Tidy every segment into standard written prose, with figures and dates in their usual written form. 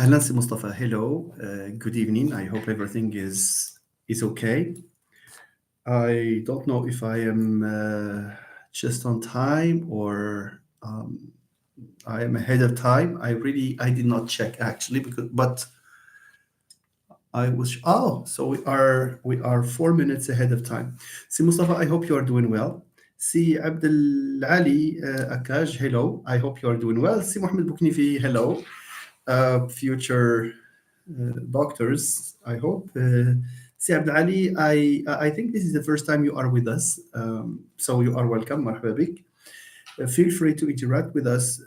أهلا سي Mustafa. Hello. Good evening. I hope everything is okay. I don't know if I am just on time or I am ahead of time. I did not check actually but I was so we are 4 minutes ahead of time. Si Mustafa, I hope you are doing well. Si Abdel Ali Akaj, hello. I hope you are doing well. Si Mohammed Bouknifi, hello. Future doctors, I hope. Si Abdel Ali, I think this is the first time you are with us. So you are welcome, marhaba bik. Feel free to interact with us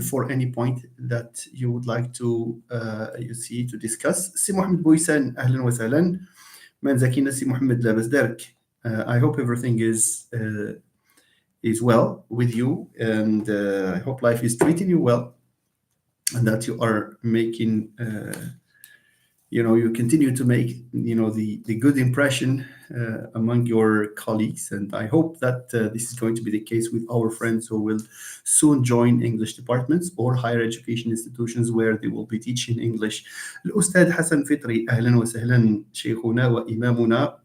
for any point that you would like to to discuss. Si Mohammed Bouissan, ahlan wa sahlan. Man zakina si Mohammed labas dark. I hope everything is well with you, and I hope life is treating you well, and that you are making you continue to make the good impression among your colleagues, and I hope that this is going to be the case with our friends who will soon join English departments or higher education institutions where they will be teaching English. الأستاذ حسن فطري أهلا وسهلا شيخنا وإمامنا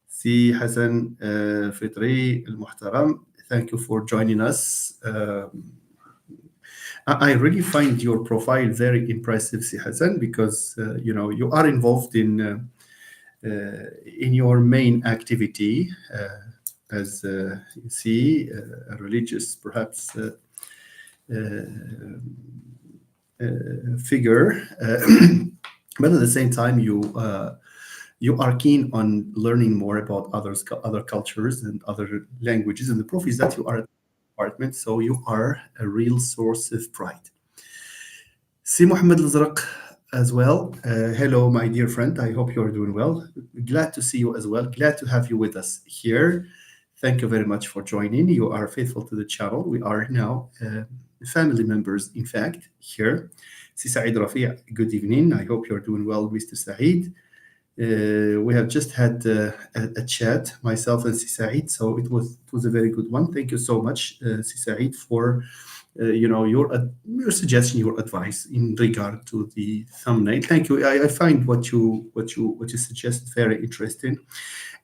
سي حسن فطري المحترم. Thank you for joining us. I really find your profile very impressive, Si Hassan, because you are involved in your main activity as you see a religious, perhaps figure, but at the same time you are keen on learning more about other cultures and other languages, and the proof is that you are department, so you are a real source of pride. Si Mohammed Al-Zarq as well. Hello, my dear friend. I hope you are doing well. Glad to see you as well. Glad to have you with us here. Thank you very much for joining. You are faithful to the channel. We are now family members, in fact, here. Si Saeed Rafi, good evening. I hope you're doing well, Mr. Saeed. We have just had a chat, myself and Si Saeed, so it was a very good one. Thank you so much, Si Saeed, for your suggestion, your advice in regard to the thumbnail. Thank you. I find what you suggest very interesting.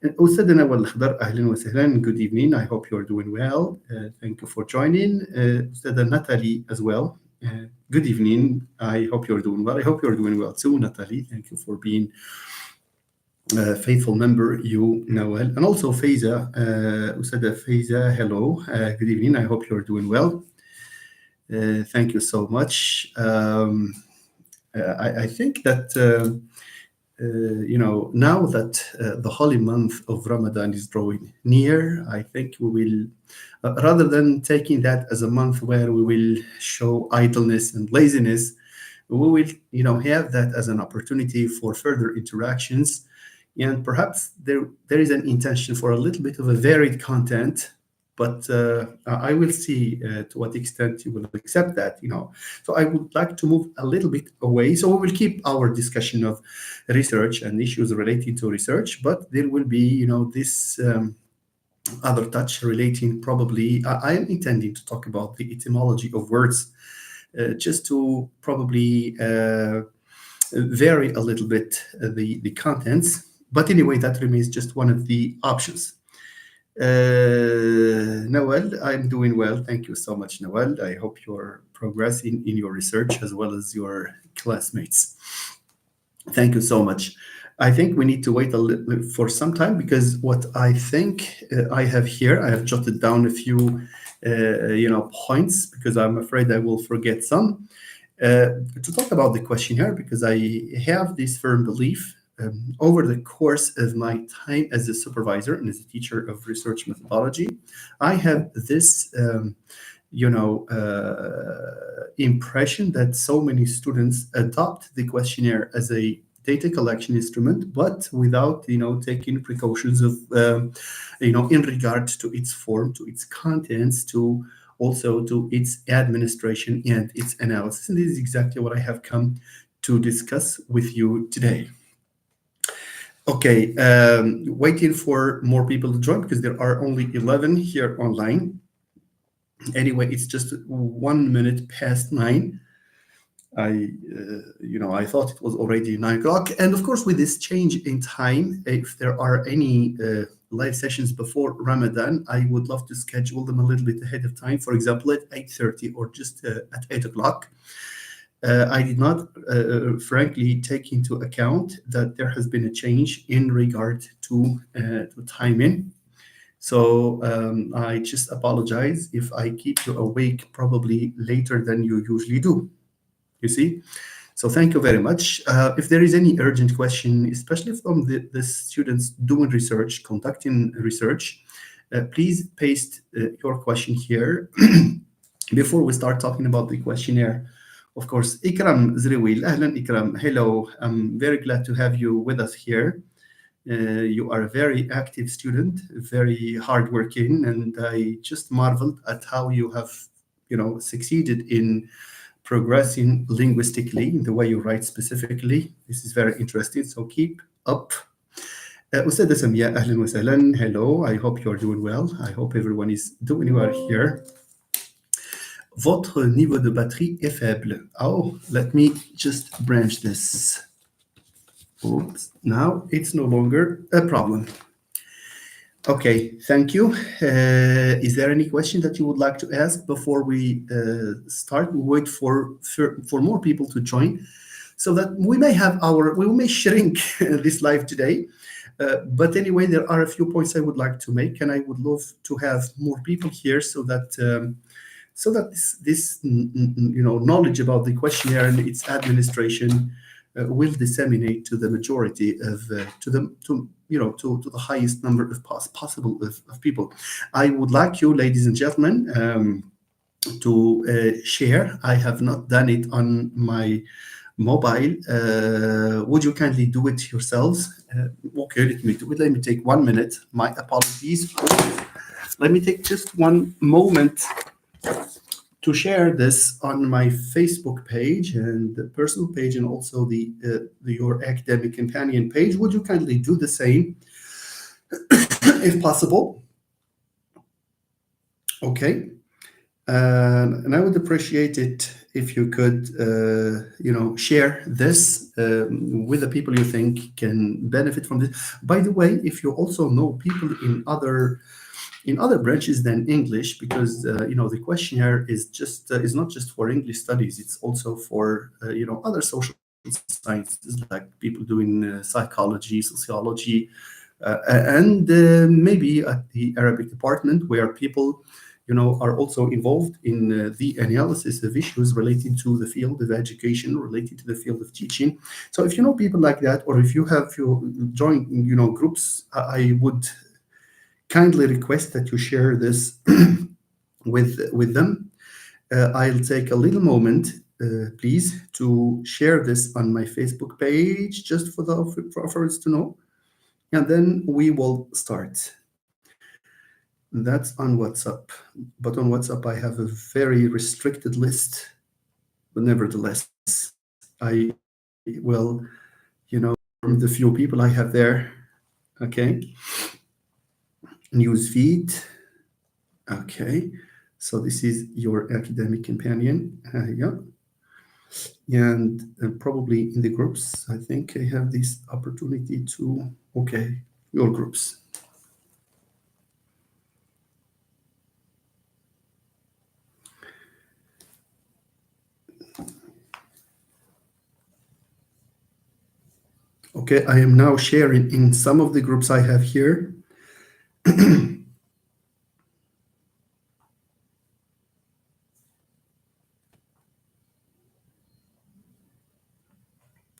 أستاذ نوال الخضر أهلا وسهلا. Good evening. I hope you are doing well. Thank you for joining. أستاذة Natalie as well. Good evening. I hope you're doing well. I hope you're doing well too, Natalie. Thank you for being faithful member, you, Nawal, and also Faiza. Usada Faiza, hello. Good evening. I hope you're doing well. Thank you so much. I think that now that the holy month of Ramadan is drawing near, I think we will, rather than taking that as a month where we will show idleness and laziness, we will have that as an opportunity for further interactions. And perhaps there is an intention for a little bit of a varied content, but I will see to what extent you will accept that. So I would like to move a little bit away. So we will keep our discussion of research and issues related to research, but there will be, this other touch relating probably. I am intending to talk about the etymology of words, just to probably vary a little bit the contents. But anyway, that remains just one of the options. Nawal, I'm doing well. Thank you so much, Nawal. I hope you're progressing in your research as well as your classmates. Thank you so much. I think we need to wait a little for some time, because what I think I have here, I have jotted down a few points, because I'm afraid I will forget some. To talk about the questionnaire, because I have this firm belief over the course of my time as a supervisor and as a teacher of research methodology, I have this, impression that so many students adopt the questionnaire as a data collection instrument, but without, taking precautions of, in regard to its form, to its contents, to also to its administration and its analysis. And this is exactly what I have come to discuss with you today. Okay, waiting for more people to join, because there are only 11 here online. Anyway, it's just 1 minute past 9. I thought it was already 9 o'clock. And of course, with this change in time, if there are any live sessions before Ramadan, I would love to schedule them a little bit ahead of time. For example, at 8:30 or just at 8 o'clock. I did not, frankly, take into account that there has been a change in regard to timing. So I just apologize if I keep you awake probably later than you usually do. You see? So thank you very much. If there is any urgent question, especially from the students doing research, conducting research, please paste your question here before we start talking about the questionnaire. Of course, Ikram Zriwil, Ahlan Ikram, hello. I'm very glad to have you with us here. You are a very active student, very hardworking, and I just marveled at how you have, succeeded in progressing linguistically in the way you write specifically. This is very interesting, so keep up. أستاذة سمياء أهلا وسهلا. Hello, I hope you're doing well. I hope everyone is doing well here. Votre niveau de batterie est faible. Oh, let me just branch this. Oops, now it's no longer a problem. Okay, thank you. Is there any question that you would like to ask before we start? We wait for more people to join, so that we may shrink this live today. But anyway, there are a few points I would like to make, and I would love to have more people here so that this knowledge about the questionnaire and its administration will disseminate to the majority of to the highest number of possible of people. I would like you, ladies and gentlemen, to share. I have not done it on my mobile. Would you kindly do it yourselves? Okay, let me do it. Let me take 1 minute. My apologies. Let me take just one moment to share this on my Facebook page and the personal page, and also the your academic companion page. Would you kindly do the same, if possible? Okay, and I would appreciate it if you could, share this with the people you think can benefit from this. By the way, if you also know people in other branches than English, because the questionnaire is not just for English studies; it's also for other social sciences, like people doing psychology, sociology, and maybe at the Arabic department, where people are also involved in the analysis of issues relating to the field of education, related to the field of teaching. So if you know people like that, or if you join groups, I would kindly request that you share this with them. I'll take a little moment, please, to share this on my Facebook page, just for us to know, and then we will start. That's on WhatsApp, but on WhatsApp I have a very restricted list. But nevertheless, I will, from the few people I have there. Okay. News feed. Okay, so this is your academic companion. And probably in the groups, I think I have this opportunity to, okay, your groups. Okay, I am now sharing in some of the groups I have here.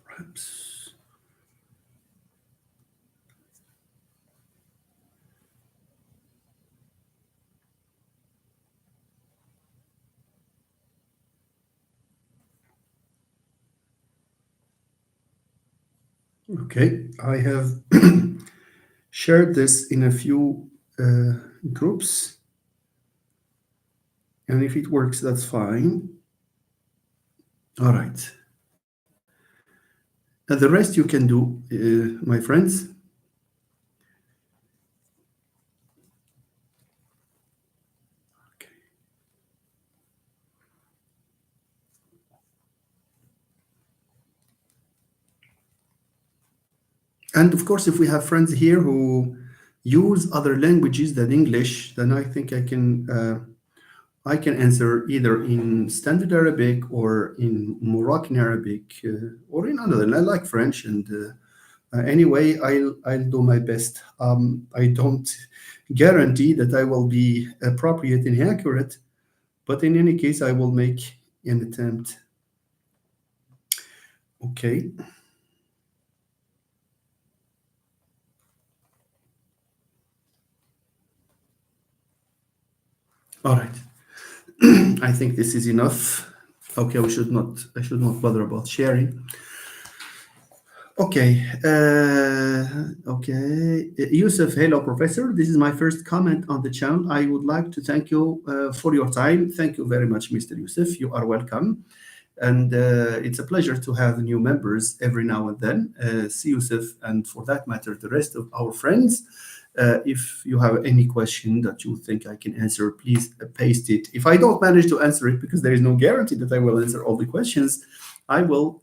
Perhaps. Okay, I have shared this in a few groups, and if it works, that's fine. All right. And the rest you can do, my friends. Okay. And of course, if we have friends here who use other languages than English, then I think I can answer either in Standard Arabic or in Moroccan Arabic or in another. I like French, and anyway, I'll do my best. I don't guarantee that I will be appropriate and accurate, but in any case, I will make an attempt. Okay, all right. I think this is enough. Okay, we should not. I should not bother about sharing. Okay. Okay. Yusuf, hello, Professor. This is my first comment on the channel. I would like to thank you for your time. Thank you very much, Mr. Yusuf. You are welcome. And it's a pleasure to have new members every now and then. See Yusuf, and for that matter, the rest of our friends. If you have any question that you think I can answer, please paste it. If I don't manage to answer it, because there is no guarantee that I will answer all the questions, I will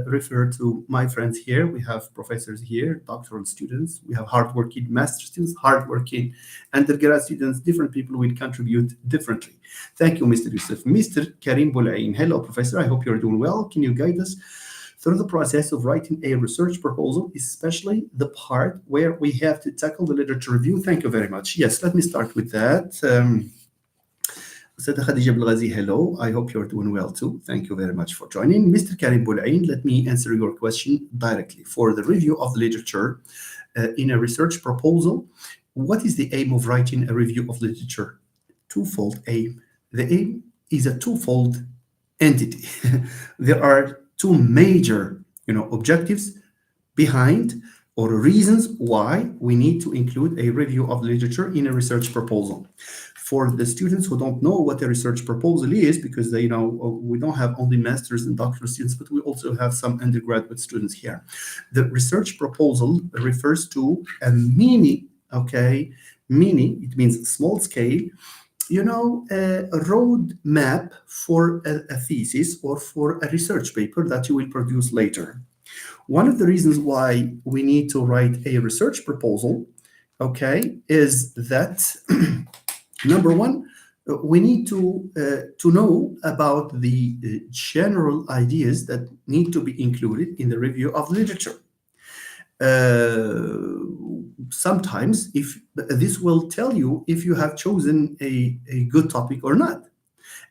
refer to my friends here. We have professors here, doctoral students. We have hardworking master students, hardworking undergrad students. Different people will contribute differently. Thank you, Mr. Yusuf. Mr. Karim Boulain. Hello, Professor. I hope you're doing well. Can you guide us through the process of writing a research proposal, especially the part where we have to tackle the literature review? Thank you very much. Yes, let me start with that. Sada Khadija Belghazi, hello. I hope you're doing well too. Thank you very much for joining. Mr. Karim Boulain, let me answer your question directly. For the review of the literature in a research proposal, what is the aim of writing a review of literature? Twofold aim. The aim is a twofold entity. There are two major, objectives behind or reasons why we need to include a review of literature in a research proposal. For the students who don't know what a research proposal is, because we don't have only masters and doctoral students, but we also have some undergraduate students here. The research proposal refers to a mini, it means small scale, a road map for a thesis or for a research paper that you will produce later. One of the reasons why we need to write a research proposal, is that number one, we need to know about the general ideas that need to be included in the review of literature. Sometimes if this will tell you if you have chosen a good topic or not.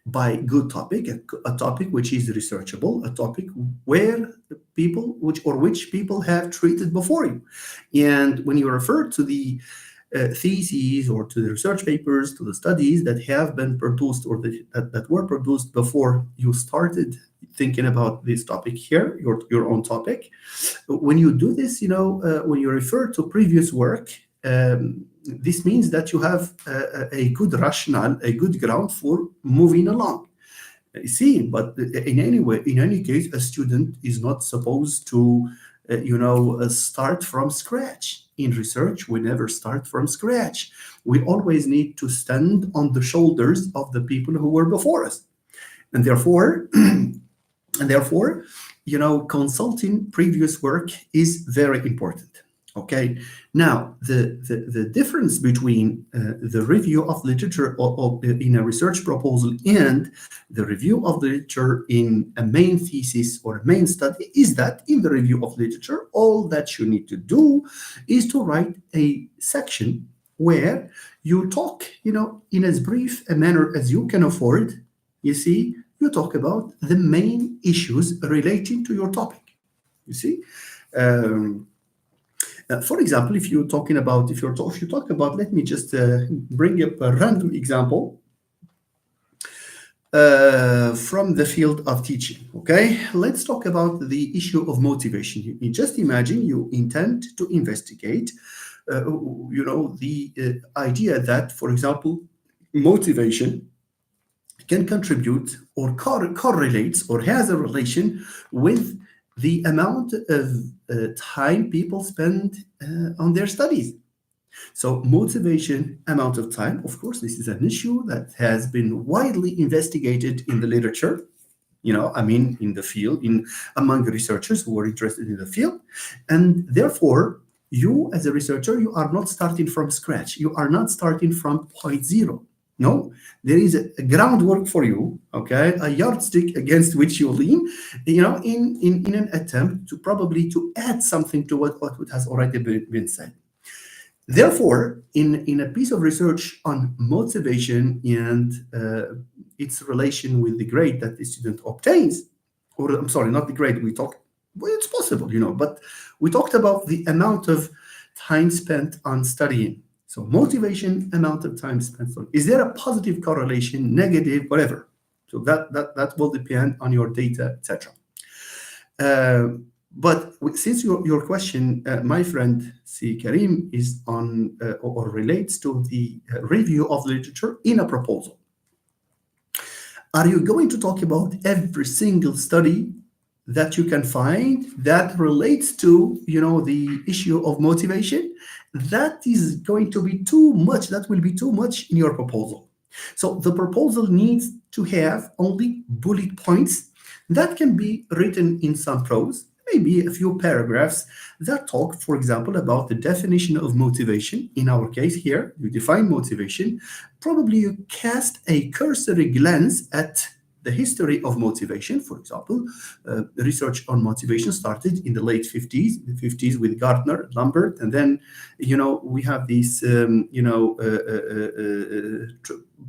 By good topic, a topic which is researchable, a topic where which people have treated before you. And when you refer to the theses or to the research papers, to the studies that have been produced or that were produced before you started thinking about this topic here, your own topic. When you do this, when you refer to previous work, this means that you have a good rationale, a good ground for moving along. You see, but in any case, a student is not supposed to, start from scratch. In research, we never start from scratch. We always need to stand on the shoulders of the people who were before us, and therefore, consulting previous work is very important. Okay. Now, the difference between the review of literature in a research proposal and the review of literature in a main thesis or a main study is that in the review of literature, all that you need to do is to write a section where you talk, in as brief a manner as you can afford. You see, you talk about the main issues relating to your topic. You see. For example, if you talk about, let me just bring up a random example from the field of teaching. Okay, let's talk about the issue of motivation. You just imagine you intend to investigate, the idea that, for example, motivation can contribute or correlates or has a relation with the amount of time people spend on their studies. So motivation, amount of time, of course, this is an issue that has been widely investigated in the literature, in the field, among researchers who are interested in the field. And therefore, You, as a researcher, you are not starting from scratch. You are not starting from point zero. No, there is a groundwork for you, okay, a yardstick against which you lean, in an attempt to probably to add something to what has already been said. Therefore, in a piece of research on motivation and its relation with the grade that the student obtains, or I'm sorry, not the grade, well, it's possible, but we talked about the amount of time spent on studying. So motivation, amount of time spent on. Is there a positive correlation, negative, whatever? So that will depend on your data, etc. But since your question, my friend C. Karim, is on or relates to the review of literature in a proposal, are you going to talk about every single study that you can find that relates to the issue of motivation? That is going to be too much. That will be too much in your proposal. So the proposal needs to have only bullet points that can be written in some prose, maybe a few paragraphs that talk, for example, about the definition of motivation. In our case here, you define motivation. Probably you cast a cursory glance at the history of motivation. For example, research on motivation started in the late 50s with Gardner, Lambert, and then we have this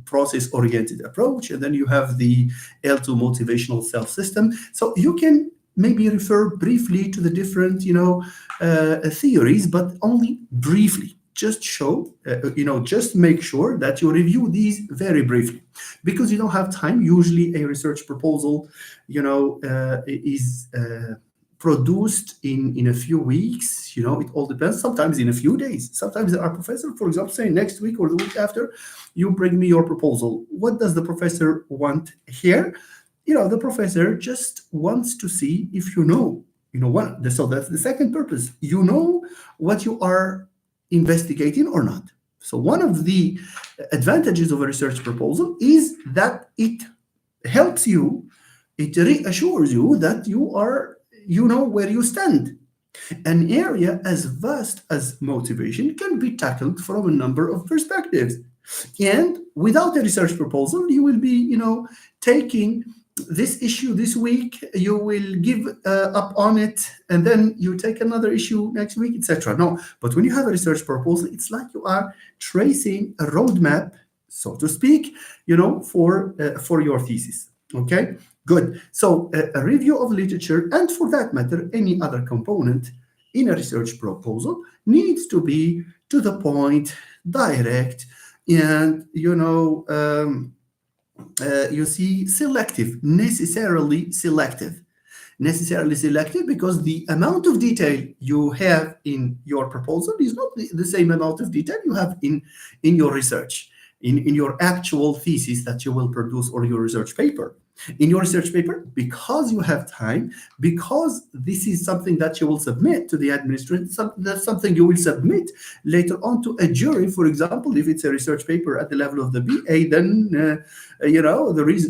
process-oriented approach, and then you have the L2 motivational self-system. So you can maybe refer briefly to the different theories, but only briefly. Just show, just make sure that you review these very briefly, because you don't have time. Usually a research proposal, is produced in a few weeks. It all depends. Sometimes in a few days. Sometimes our professor, for example, say next week or the week after, you bring me your proposal. What does the professor want here? The professor just wants to see if you know what. So that's the second purpose. What you are investigating or not. So one of the advantages of a research proposal is that it helps you, it reassures you that you know where you stand. An area as vast as motivation can be tackled from a number of perspectives. And without a research proposal, you will be, taking this issue this week, you will give up on it, and then you take another issue next week, etc. No, but when you have a research proposal, it's like you are tracing a roadmap, so to speak, for your thesis. Okay, good. So a review of literature, and for that matter, any other component in a research proposal, needs to be to the point, direct, and you see, necessarily selective because the amount of detail you have in your proposal is not the same amount of detail you have in your research, in your actual thesis that you will produce, or your research paper. In your research paper, because you have time, because this is something that you will submit to the administration, that's something you will submit later on to a jury. For example, if it's a research paper at the level of the BA, then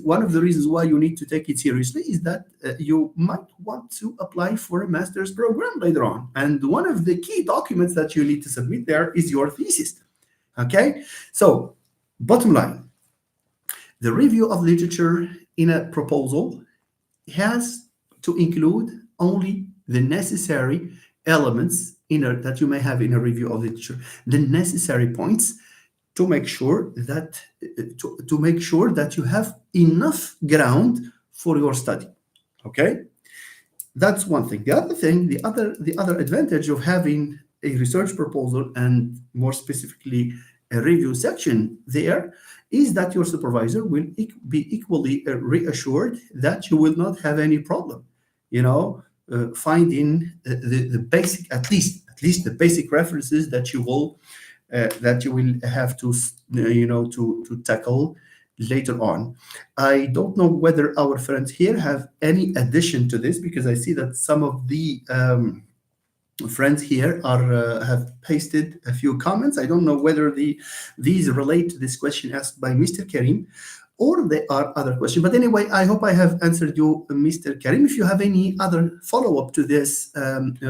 one of the reasons why you need to take it seriously is that you might want to apply for a master's program later on, and one of the key documents that you need to submit there is your thesis. Okay, so bottom line, the review of literature in a proposal has to include only the necessary elements that you may have in a review of literature, the necessary points to make sure that you have enough ground for your study. Okay, that's one thing. The other thing, the other advantage of having a research proposal, and more specifically a review section there, is that your supervisor will be equally reassured that you will not have any problem, finding the basic, at least the basic references that you will have to to tackle later on. I don't know whether our friends here have any addition to this, because I see that some of the friends here have pasted a few comments. I don't know whether these relate to this question asked by Mr. Karim, or there are other questions. But anyway, I hope I have answered you, Mr. Karim. If you have any other follow-up to this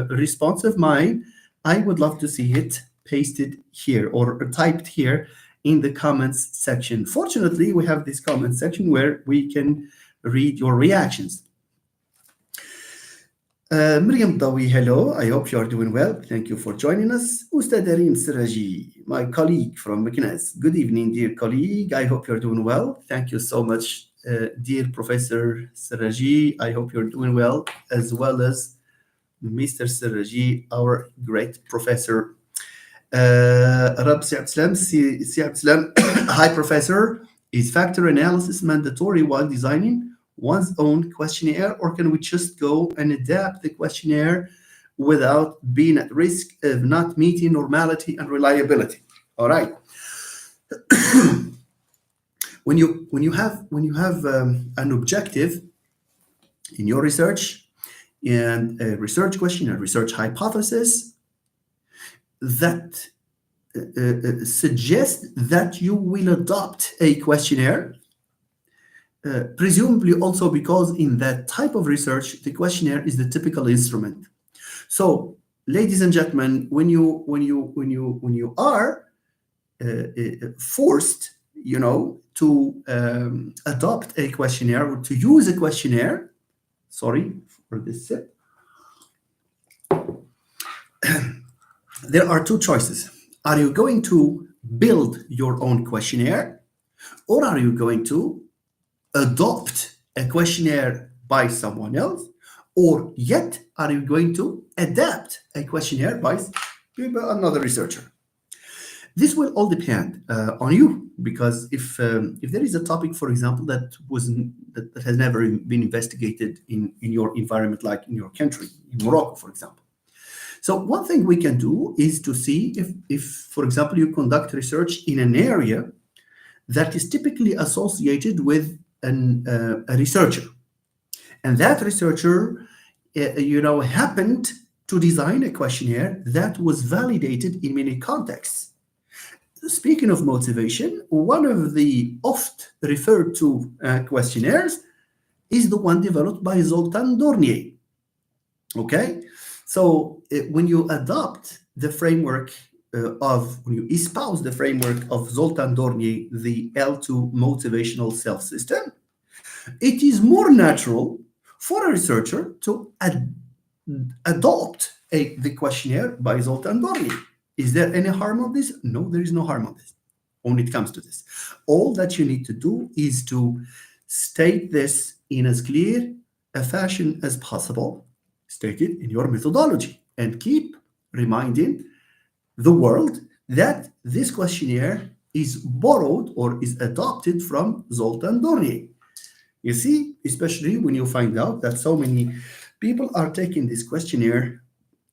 response of mine, I would love to see it pasted here or typed here in the comments section. Fortunately, we have this comment section where we can read your reactions. Miriam Dawi, hello. I hope you are doing well. Thank you for joining us. Ustad Dareen Siraji, my colleague from Meknes. Good evening, dear colleague. I hope you're doing well. Thank you so much, dear Professor Siraji. I hope you're doing well as Mr. Siraji, our great professor. Rab Siabslam, hi, Professor. Is factor analysis mandatory while designing one's own questionnaire, or can we just go and adapt the questionnaire without being at risk of not meeting normality and reliability? All right. when you have an objective in your research and a research question, a research hypothesis that suggests that you will adopt a questionnaire, presumably also because in that type of research, the questionnaire is the typical instrument. So, ladies and gentlemen, when you are forced, to adopt a questionnaire or to use a questionnaire, sorry for this sip. There are two choices. Are you going to build your own questionnaire, or are you going to adopt a questionnaire by someone else, or yet are you going to adapt a questionnaire by another researcher? This will all depend on you, because if there is a topic, for example, that has never been investigated in your environment, like in your country, in Morocco, for example. So one thing we can do is to see if, for example, you conduct research in an area that is typically associated with a researcher, and that researcher, happened to design a questionnaire that was validated in many contexts. Speaking of motivation, one of the oft referred to questionnaires is the one developed by Zoltan Dornier. Okay, so when you adopt the framework when you espouse the framework of Zoltan Dornier, the L2 motivational self system, it is more natural for a researcher to adopt the questionnaire by Zoltan Dornier. Is there any harm on this? No, there is no harm on this when it comes to this. All that you need to do is to state this in as clear a fashion as possible. State it in your methodology and keep reminding the world that this questionnaire is borrowed or is adopted from Zoltan Dornier. You see, especially when you find out that so many people are taking this questionnaire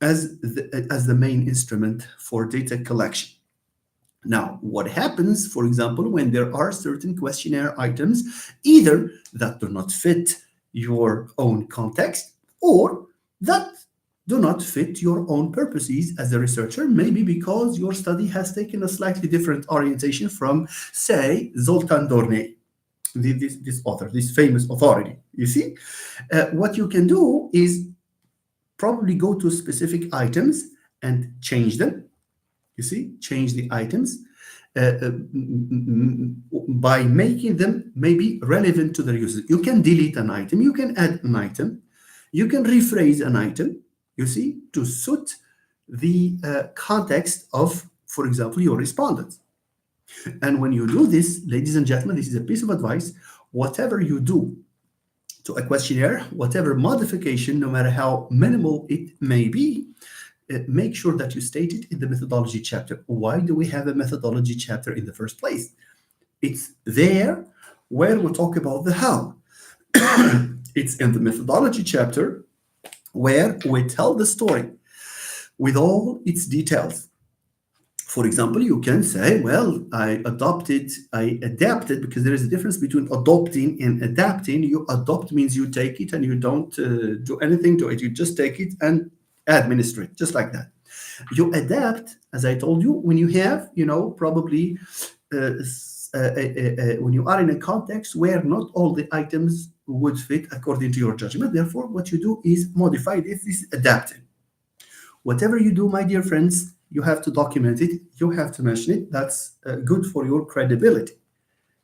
as the main instrument for data collection. Now, what happens, for example, when there are certain questionnaire items either that do not fit your own context or that do not fit your own purposes as a researcher, maybe because your study has taken a slightly different orientation from, say, Zoltan Dornier, this author, this famous authority. You see, what you can do is probably go to specific items and change them. You see, change the items by making them maybe relevant to their users. You can delete an item, you can add an item, you can rephrase an item, you see, to suit the context of, for example, your respondents. And when you do this, ladies and gentlemen, this is a piece of advice. Whatever you do to a questionnaire, whatever modification, no matter how minimal it may be, make sure that you state it in the methodology chapter. Why do we have a methodology chapter in the first place? It's there where we talk about the how. It's in the methodology chapter where we tell the story with all its details. For example, you can say, well, I adapted, because there is a difference between adopting and adapting. You adopt means you take it and you don't do anything to it. You just take it and administrate, just like that. You adapt, as I told you, when you have, probably when you are in a context where not all the items would fit according to your judgment. Therefore, what you do is modify this is adapting. Whatever you do, my dear friends, you have to document it. You have to mention it. That's good for your credibility.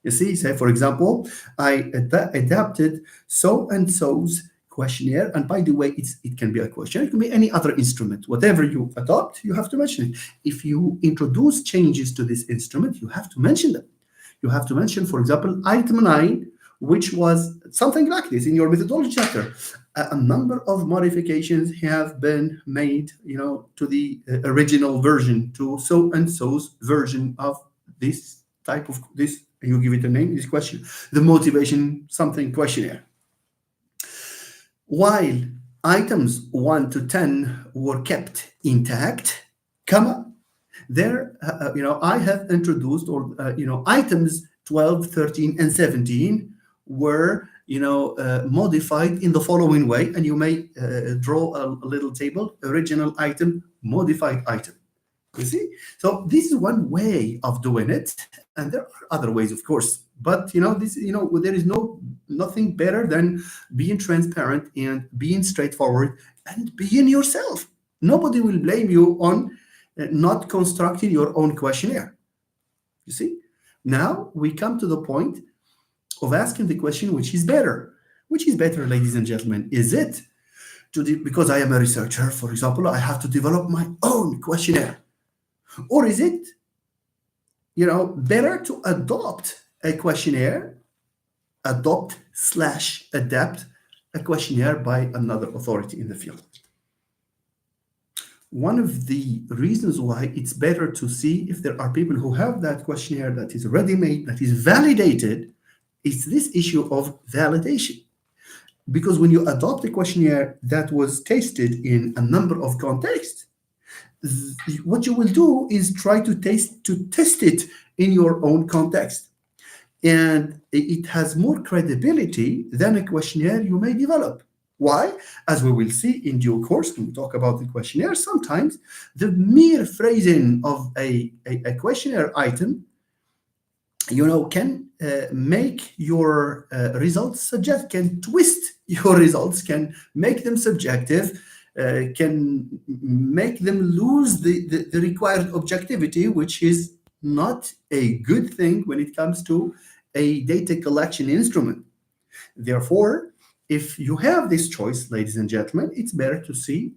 You see, say, for example, I adapted so and so's questionnaire. And by the way, it can be a questionnaire, it can be any other instrument. Whatever you adopt, you have to mention it. If you introduce changes to this instrument, you have to mention them. You have to mention, for example, item 9, which was something like this in your methodology chapter. A number of modifications have been made, to the original version, to so and so's version of this type of this. You give it a name, this question, the motivation something questionnaire. While items 1 to 10 were kept intact, comma, there, I have introduced, or, items 12, 13, and 17 were, modified in the following way. And you may draw a little table, original item, modified item. You see? So this is one way of doing it. And there are other ways, of course. But, there is nothing better than being transparent and being straightforward and being yourself. Nobody will blame you on not constructing your own questionnaire. You see? Now we come to the point of asking the question, which is better? Which is better, ladies and gentlemen? Is it because I am a researcher, for example, I have to develop my own questionnaire? Or is it, better to adopt a questionnaire, adopt/adapt a questionnaire by another authority in the field? One of the reasons why it's better to see if there are people who have that questionnaire that is ready-made, that is validated, is this issue of validation. Because when you adopt a questionnaire that was tested in a number of contexts, what you will do is try to test it in your own context. And it has more credibility than a questionnaire you may develop. Why? As we will see in due course when we talk about the questionnaire, sometimes the mere phrasing of a questionnaire item, can make your results can twist your results, can make them subjective, can make them lose the required objectivity, which is not a good thing when it comes to a data collection instrument. Therefore, if you have this choice, ladies and gentlemen, it's better to see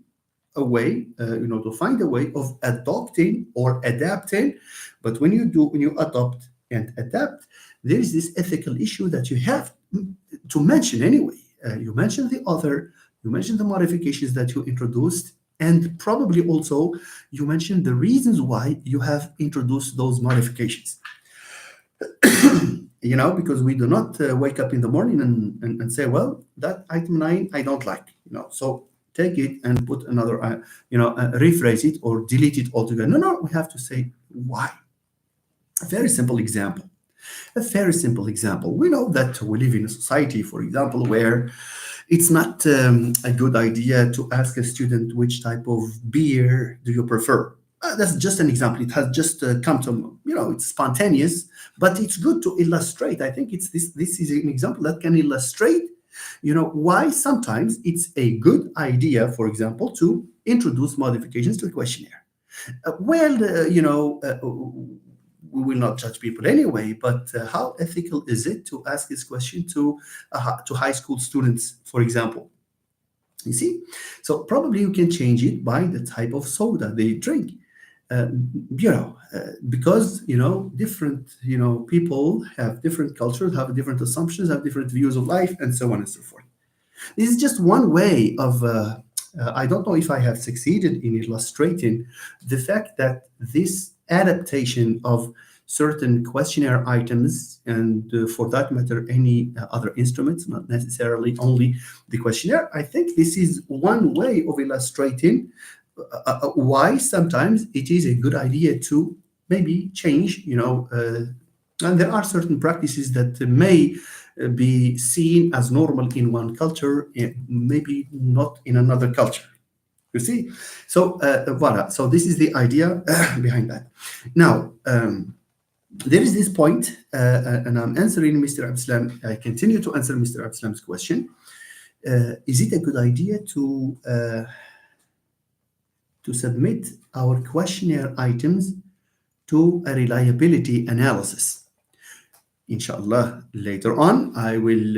a way, to find a way of adopting or adapting. But when you adopt and adapt, there is this ethical issue that you have to mention anyway. You mention the author, you mention the modifications that you introduced, and probably also you mention the reasons why you have introduced those modifications. Because we do not wake up in the morning and say, well, that item 9 I don't like, so take it and put another, rephrase it or delete it altogether. No, we have to say why. A very simple example. We know that we live in a society, for example, where it's not a good idea to ask a student which type of beer do you prefer. That's just an example. It has just come to, it's spontaneous, but it's good to illustrate. I think this is an example that can illustrate, why sometimes it's a good idea, for example, to introduce modifications to a questionnaire. We will not judge people anyway, but how ethical is it to ask this question to high school students, for example? You see? So probably you can change it by the type of soda they drink. Because different people have different cultures, have different assumptions, have different views of life, and so on and so forth. This is just one way of I don't know if I have succeeded in illustrating the fact that this adaptation of certain questionnaire items, and for that matter any other instruments, not necessarily only the questionnaire, I think this is one way of illustrating why sometimes it is a good idea to maybe change, and there are certain practices that may be seen as normal in one culture, maybe not in another culture. You see? So, voila. So this is the idea behind that. Now, there is this point, and I'm answering Mr. Abdeslam. I continue to answer Mr. Abdeslam's question. Is it a good idea to to submit our questionnaire items to a reliability analysis. Inshallah, later on, I will,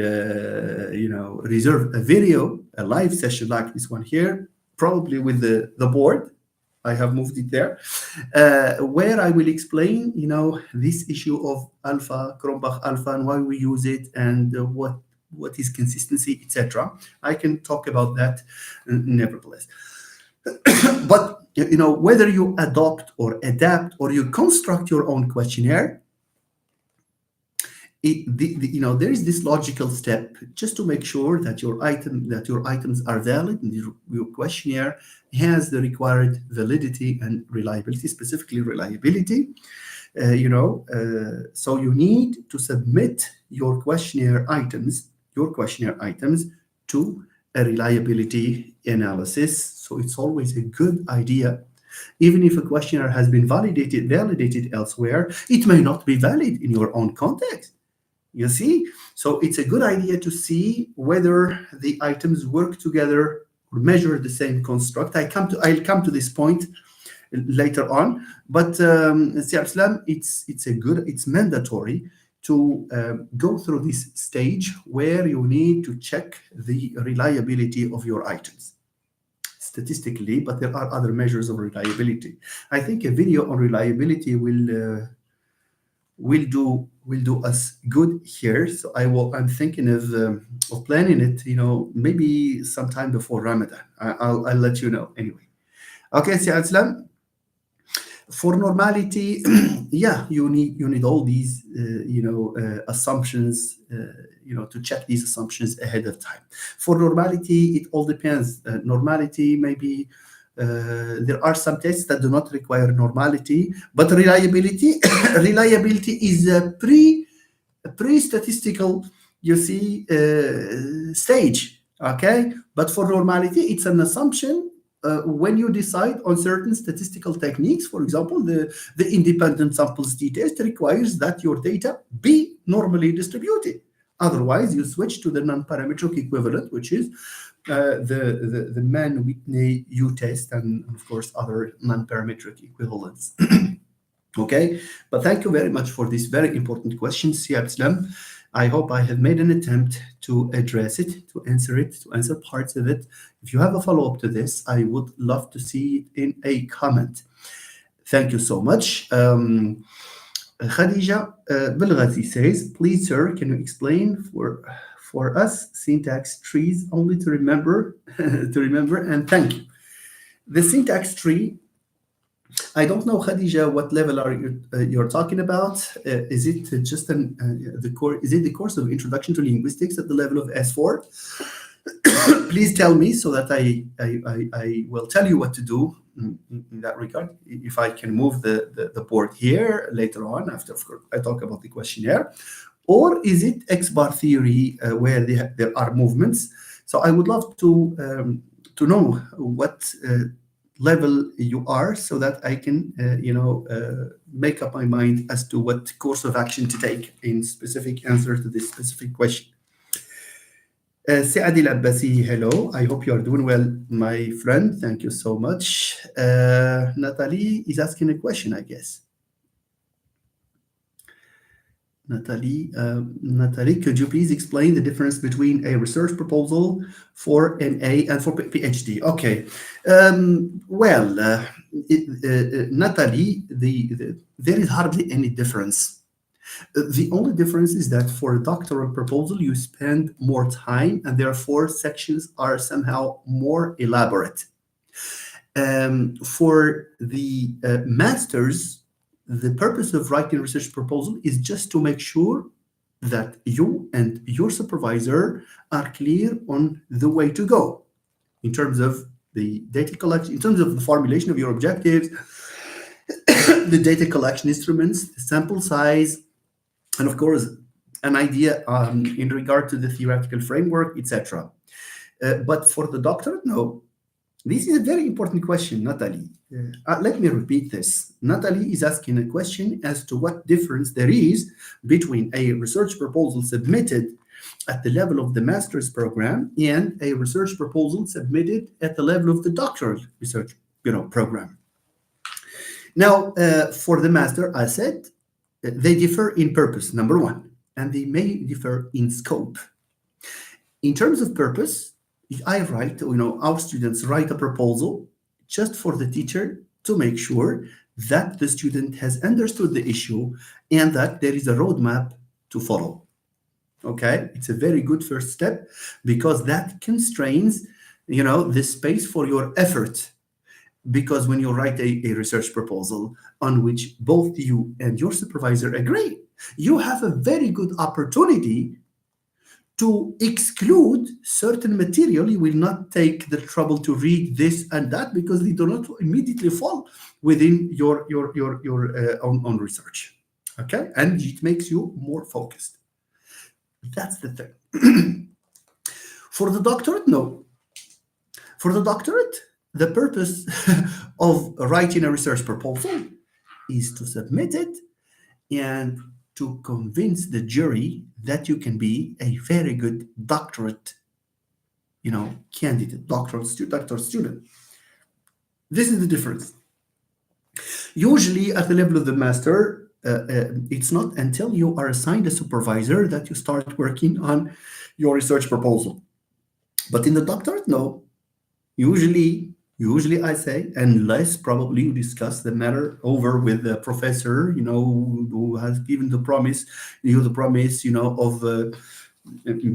reserve a video, a live session like this one here, probably with the board. I have moved it there, where I will explain, this issue of alpha, Cronbach alpha, and why we use it, and what is consistency, etc. I can talk about that nevertheless. But whether you adopt or adapt or you construct your own questionnaire, there is this logical step just to make sure that your items are valid and your questionnaire has the required validity and reliability, specifically reliability. So you need to submit your questionnaire items to a reliability analysis. So it's always a good idea. Even if a questionnaire has been validated elsewhere, it may not be valid in your own context. You see? So it's a good idea to see whether the items work together or measure the same construct. I'll come to this point later on. But it's mandatory to go through this stage where you need to check the reliability of your items statistically, but there are other measures of reliability. I think a video on reliability will do us good here. So I'm thinking of planning it, maybe sometime before Ramadan. I'll let you know anyway. Okay, Sir Islam. For normality, yeah, you need all these assumptions, to check these assumptions ahead of time. For normality, it all depends. Normality maybe. There are some tests that do not require normality, but reliability is a pre-statistical, stage. Okay, but for normality, it's an assumption when you decide on certain statistical techniques. For example, the independent samples t-test requires that your data be normally distributed. Otherwise, you switch to the non-parametric equivalent, which is the Mann-Whitney U-test, and of course other non-parametric equivalents. Okay, but thank you very much for this very important question, Siab Islam. I hope I have made an attempt to address it, to answer parts of it. If you have a follow-up to this, I would love to see it in a comment. Thank you so much. Khadija Bilghazi says, please, sir, can you explain for us syntax trees only to remember, and thank you. The syntax tree, I don't know, Khadija, what level are you're talking about? Is it just the course of Introduction to Linguistics at the level of S4? Please tell me so that I will tell you what to do in that regard. If I can move the board here later on after I talk about the questionnaire, or is it X-bar theory where there are movements? So I would love to know what level you are so that I can make up my mind as to what course of action to take in specific answer to this specific question. Saadil Abbasi, hello. I hope you are doing well, my friend. Thank you so much. Natalie is asking a question, I guess. Natalie, could you please explain the difference between a research proposal for MA and for PhD? Okay. Natalie, there is hardly any difference. The only difference is that for a doctoral proposal, you spend more time and therefore sections are somehow more elaborate. For the master's, the purpose of writing a research proposal is just to make sure that you and your supervisor are clear on the way to go in terms of the data collection, in terms of the formulation of your objectives, the data collection instruments, the sample size, and of course, an idea in regard to the theoretical framework, etc. But for the doctorate, no. This is a very important question, Natalie. Let me repeat this. Natalie is asking a question as to what difference there is between a research proposal submitted at the level of the master's program and a research proposal submitted at the level of the doctoral research program. Now, for the master, I said they differ in purpose, number one, and they may differ in scope. In terms of purpose, I write, our students write a proposal just for the teacher to make sure that the student has understood the issue and that there is a roadmap to follow. Okay, it's a very good first step because that constrains, the space for your effort. Because when you write a research proposal on which both you and your supervisor agree, you have a very good opportunity to exclude certain material. You will not take the trouble to read this and that because they do not immediately fall within your own research. Okay, and it makes you more focused. That's the thing. For the doctorate, no. For the doctorate, the purpose of writing a research proposal is to submit it and to convince the jury that you can be a very good doctorate, candidate, doctoral student. This is the difference. Usually at the level of the master, it's not until you are assigned a supervisor that you start working on your research proposal. But in the doctorate, no. Usually I say, unless probably you discuss the matter over with the professor, who has given the promise, of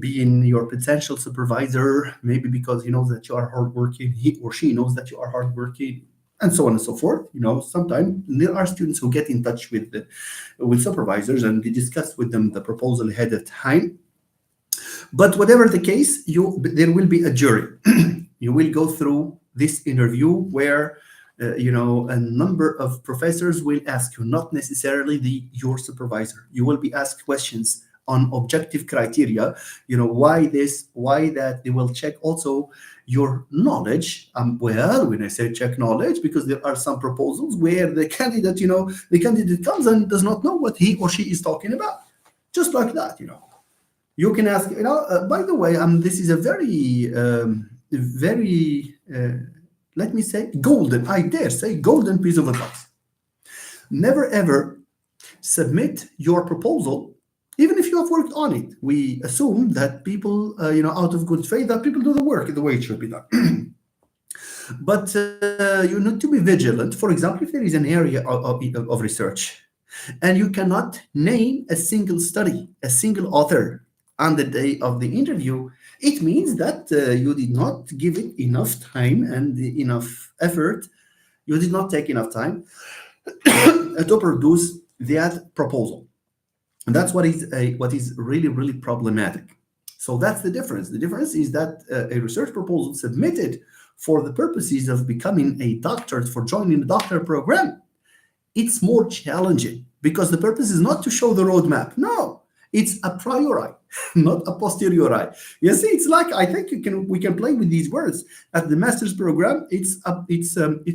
being your potential supervisor, maybe because he knows that you are hardworking, he or she knows that you are hardworking, and so on and so forth. Sometimes there are students who get in touch with supervisors and they discuss with them the proposal ahead of time. But whatever the case, there will be a jury. You will go through this interview where a number of professors will ask you, not necessarily your supervisor. You will be asked questions on objective criteria, why this, why that. They will check also your knowledge. Well, when I say check knowledge, because there are some proposals where the candidate comes and does not know what he or she is talking about. Just like that, You can ask, by the way, this is a very, let me say, I dare say, golden piece of advice. Never ever submit your proposal, even if you have worked on it. We assume that people, out of good faith, that people do the work the way it should be done. But you need to be vigilant. For example, if there is an area of research and you cannot name a single study, a single author on the day of the interview, it means that you did not give it enough time and enough effort. You did not take enough time to produce that proposal. And that's what is really, really problematic. So that's the difference. The difference is that a research proposal submitted for the purposes of becoming a doctor, for joining the doctorate program, it's more challenging because the purpose is not to show the roadmap. No, it's a priori, not a posteriori. You see, it's like, I think we can play with these words. At the master's program, it's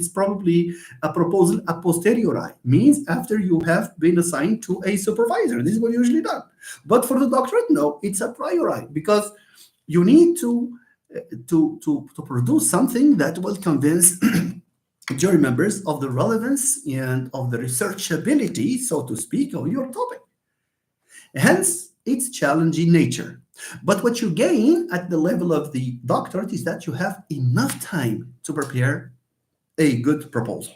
probably a proposal a posteriori, means after you have been assigned to a supervisor. This is what usually done. But for the doctorate, no, it's a priori, because you need to produce something that will convince jury members of the relevance and of the researchability, so to speak, of your topic. Hence, its challenging nature. But what you gain at the level of the doctorate is that you have enough time to prepare a good proposal.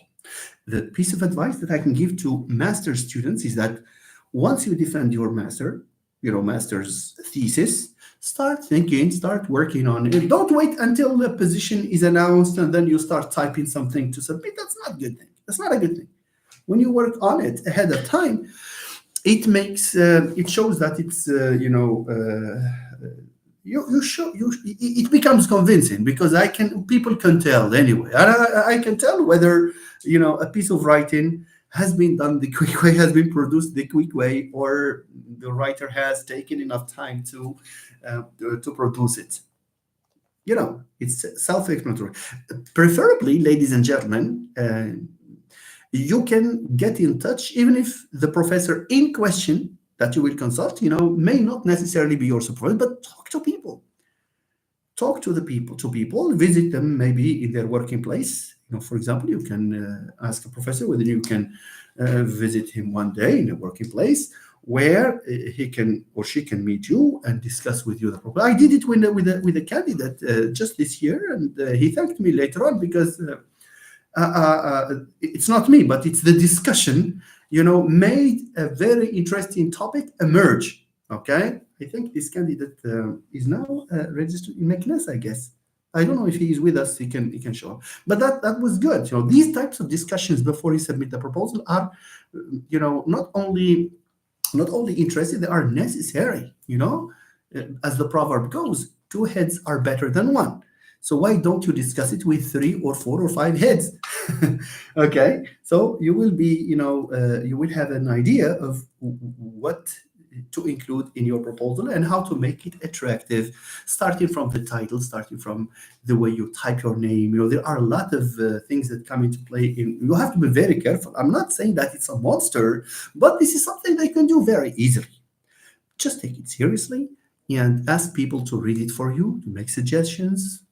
The piece of advice that I can give to master students is that once you defend your master's thesis, start thinking, start working on it. Don't wait until the position is announced and then you start typing something to submit. That's not a good thing. That's not a good thing. When you work on it ahead of time, it shows that it's it becomes convincing, because people can tell anyway. I can tell whether a piece of writing has been done the quick way, has been produced the quick way, or the writer has taken enough time to produce it. It's self-explanatory. Preferably, ladies and gentlemen, you can get in touch, even if the professor in question that you will consult, may not necessarily be your supervisor, but talk to people. Talk to people, visit them maybe in their working place, For example, you can ask a professor whether you can visit him one day in a working place where he can or she can meet you and discuss with you the problem. I did it with a candidate just this year, and he thanked me later on because it's not me, but it's the discussion, made a very interesting topic emerge. Okay, I think this candidate is now registered in McNess, I guess. I don't know if he is with us. He can show up, but that was good. These types of discussions before you submit the proposal are, not only interesting, they are necessary. As the proverb goes, two heads are better than one. So why don't you discuss it with three or four or five heads? Okay, so you will be, you will have an idea of what to include in your proposal and how to make it attractive, starting from the title, starting from the way you type your name. There are a lot of things that come into play. You have to be very careful. I'm not saying that it's a monster, but this is something they can do very easily. Just take it seriously and ask people to read it for you, to make suggestions.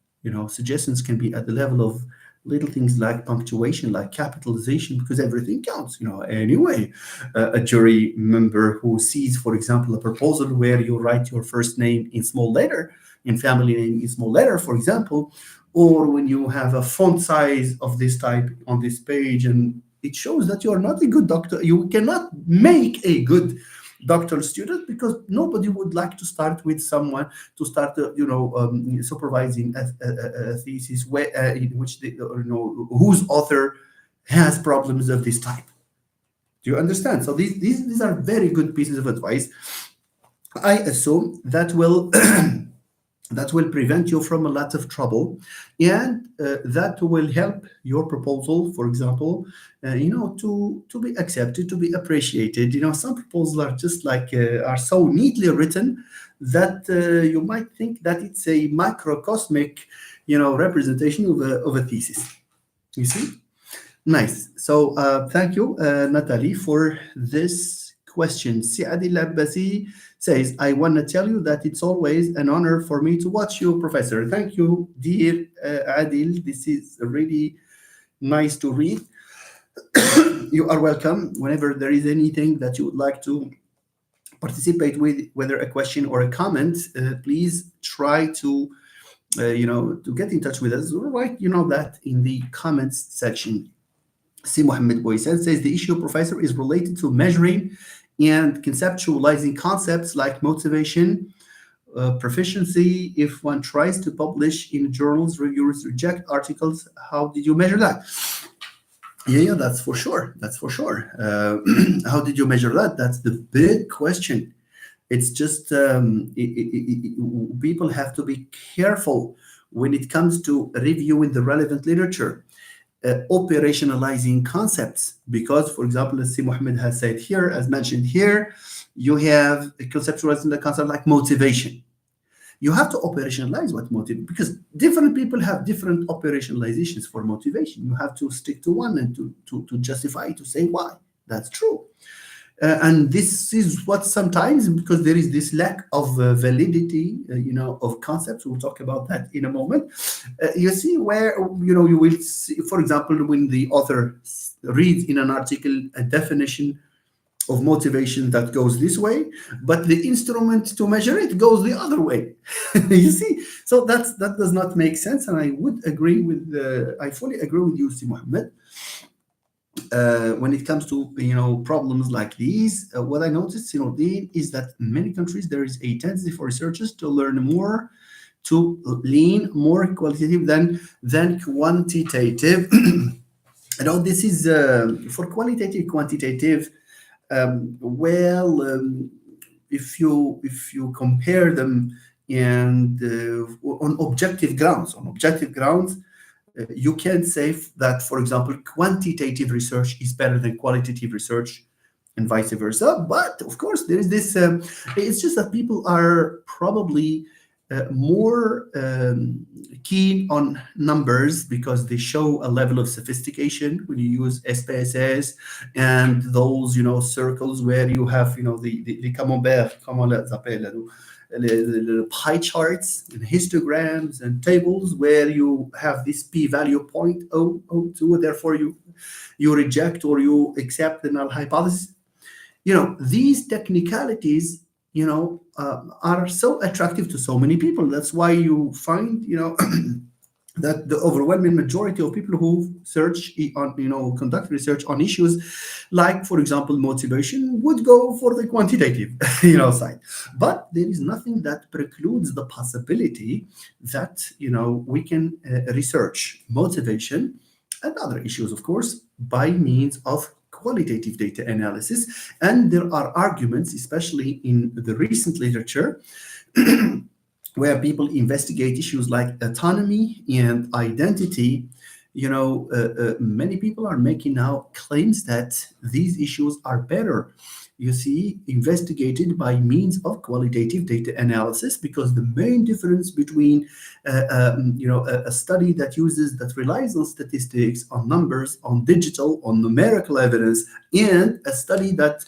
Suggestions can be at the level of little things like punctuation, like capitalization, because everything counts. Anyway, a jury member who sees, for example, a proposal where you write your first name in small letter, in family name in small letter, for example, or when you have a font size of this type on this page, and it shows that you are not a good doctor. You cannot make a good doctoral student because nobody would like to start with someone to start, supervising a thesis in which whose author has problems of this type. Do you understand? So these are very good pieces of advice. I assume that will that will prevent you from a lot of trouble, and that will help your proposal, for example, to be accepted, to be appreciated. Some proposals are just like are so neatly written that you might think that it's a microcosmic representation of a thesis. You see. Nice. So thank you, Natalie, for this question. Adil Abbasi says, I want to tell you that it's always an honor for me to watch you, Professor. Thank you, dear Adil. This is really nice to read. You are welcome. Whenever there is anything that you would like to participate with, whether a question or a comment, please try to to get in touch with us. Write that in the comments section. Si Mohammed Boysan says the issue, Professor, is related to measuring and conceptualizing concepts like motivation, proficiency. If one tries to publish in journals, reviewers reject articles. How did you measure that? Yeah, that's for sure. That's for sure. How did you measure that? That's the big question. It's just people have to be careful when it comes to reviewing the relevant literature. Operationalizing concepts, because, for example, as Si Mohammed has said here, as mentioned here, you have conceptualizing the concept like motivation. You have to operationalize what motivation, because different people have different operationalizations for motivation. You have to stick to one and to justify, to say why. That's true. And this is what sometimes, because there is this lack of validity, of concepts. We'll talk about that in a moment. You see where, you will see, for example, when the author reads in an article a definition of motivation that goes this way, but the instrument to measure it goes the other way. You see, so that does not make sense. And I would agree with, I fully agree with you, Si Mohammed. When it comes to problems like these, what I noticed, is that in many countries there is a tendency for researchers to learn more, to lean more qualitative than quantitative. This is for qualitative, quantitative. If you compare them and on objective grounds, you can say that, for example, quantitative research is better than qualitative research and vice versa. But of course, there is this, it's just that people are probably more keen on numbers because they show a level of sophistication when you use SPSS and those, circles where you have, the camembert, comment on l'appelle, the pie charts and histograms and tables where you have this p-value 0.002, therefore you reject or you accept the null hypothesis. These technicalities, are so attractive to so many people. That's why you find, that the overwhelming majority of people who search on, conduct research on issues like, for example, motivation would go for the quantitative, side. But there is nothing that precludes the possibility that, we can research motivation and other issues, of course, by means of qualitative data analysis. And there are arguments, especially in the recent literature, where people investigate issues like autonomy and identity. Many people are making now claims that these issues are better, investigated by means of qualitative data analysis, because the main difference between a study that relies on statistics, on numbers, on digital, on numerical evidence, and a study that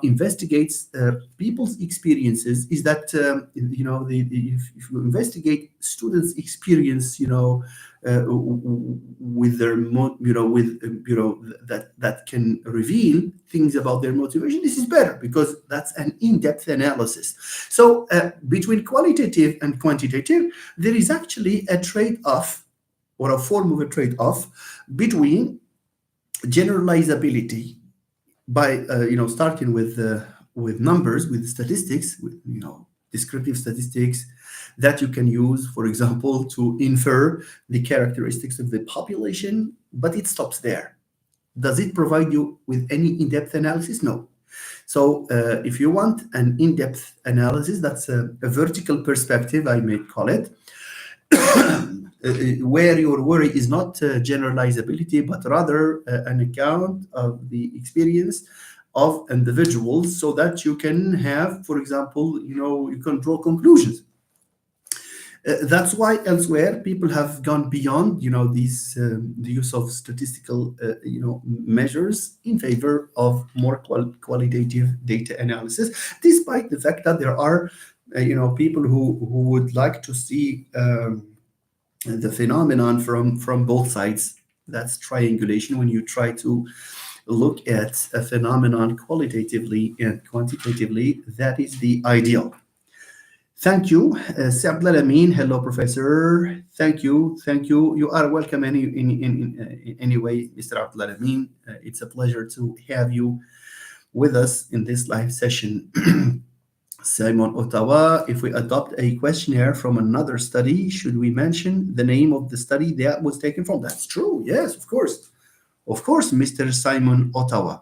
investigates people's experiences is that if you investigate students' experience, with their that can reveal things about their motivation, this is better because that's an in-depth analysis. So between qualitative and quantitative, there is actually a trade-off, or a form of a trade-off, between generalizability by starting with numbers, with statistics, with descriptive statistics that you can use, for example, to infer the characteristics of the population, but it stops there. Does it provide you with any in-depth analysis? No. So if you want an in-depth analysis, that's a vertical perspective, I may call it, where your worry is not generalizability, but rather an account of the experience of individuals, so that you can have, for example, you can draw conclusions. That's why elsewhere people have gone beyond, the use of statistical, measures in favor of more qualitative data analysis, despite the fact that there are, people who would like to see the phenomenon from both sides. That's triangulation, when you try to look at a phenomenon qualitatively and quantitatively. That is the ideal. Thank you, Abdul Amin. Hello, Professor. Thank you. You are welcome anyway, Mr. Abdul Amin. It's a pleasure to have you with us in this live session. Simon Ottawa, if we adopt a questionnaire from another study, should we mention the name of the study that was taken from? That's true. Yes, of course. Of course, Mr. Simon Ottawa.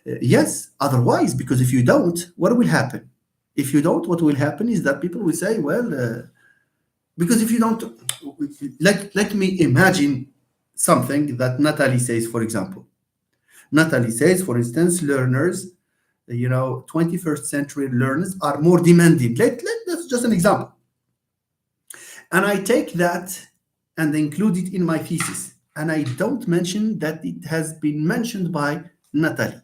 Yes, otherwise, because if you don't, what will happen? If you don't, what will happen is that people will say, well, because if you don't, let me imagine something that Natalie says, for example. Natalie says, for instance, learners, 21st century learners are more demanding. That's just an example. And I take that and include it in my thesis. And I don't mention that it has been mentioned by Natalie.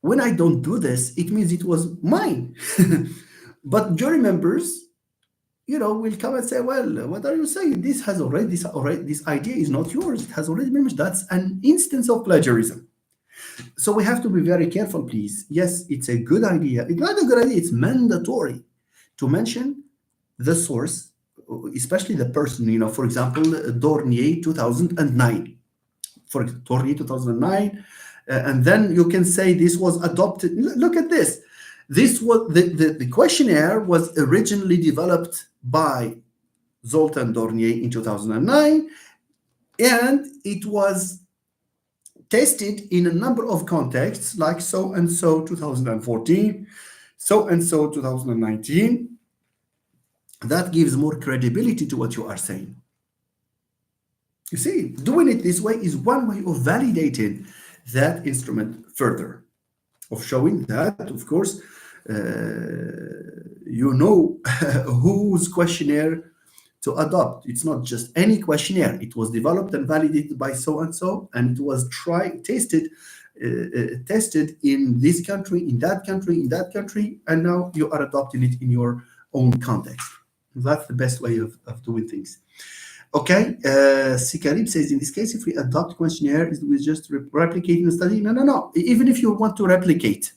When I don't do this, it means it was mine. But jury members, will come and say, well, what are you saying? This idea is not yours. It has already been mentioned. That's an instance of plagiarism. So we have to be very careful, please. Yes, it's a good idea. It's not a good idea. It's mandatory to mention the source, especially the person. For example, Dornier 2009. For Dornier 2009, and then you can say this was adopted. Look at this. This was the questionnaire was originally developed by Zoltan Dornier in 2009, and it was tested in a number of contexts, like so and so 2014, so and so 2019. That gives more credibility to what you are saying. You see, doing it this way is one way of validating that instrument further, of showing that, of course, whose questionnaire to adopt. It's not just any questionnaire. It was developed and validated by so and so, and it was tested tested in this country, in that country, in that country, and now you are adopting it in your own context. That's the best way of doing things. Okay, Sikarib says, in this case, if we adopt questionnaire, is we just replicating the study? No, no, no. Even if you want to replicate,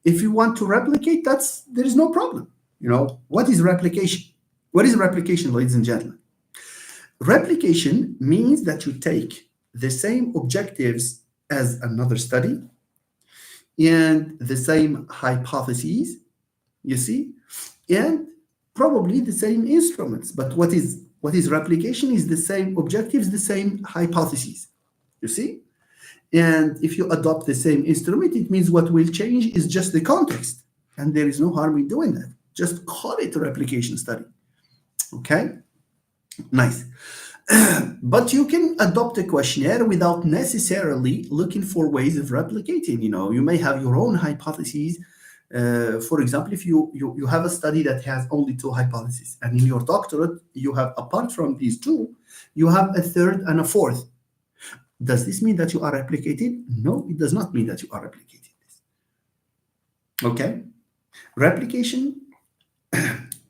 there is no problem. What is replication? What is replication, ladies and gentlemen? Replication means that you take the same objectives as another study and the same hypotheses, you see, and probably the same instruments. But what is replication is the same objectives, the same hypotheses, you see. And if you adopt the same instrument, it means what will change is just the context. And there is no harm in doing that. Just call it a replication study. Okay? Nice. But you can adopt a questionnaire without necessarily looking for ways of replicating. You may have your own hypotheses. For example, if you have a study that has only two hypotheses, and in your doctorate, you have, apart from these two, you have a third and a fourth. Does this mean that you are replicating? No, it does not mean that you are replicating this. Okay? Replication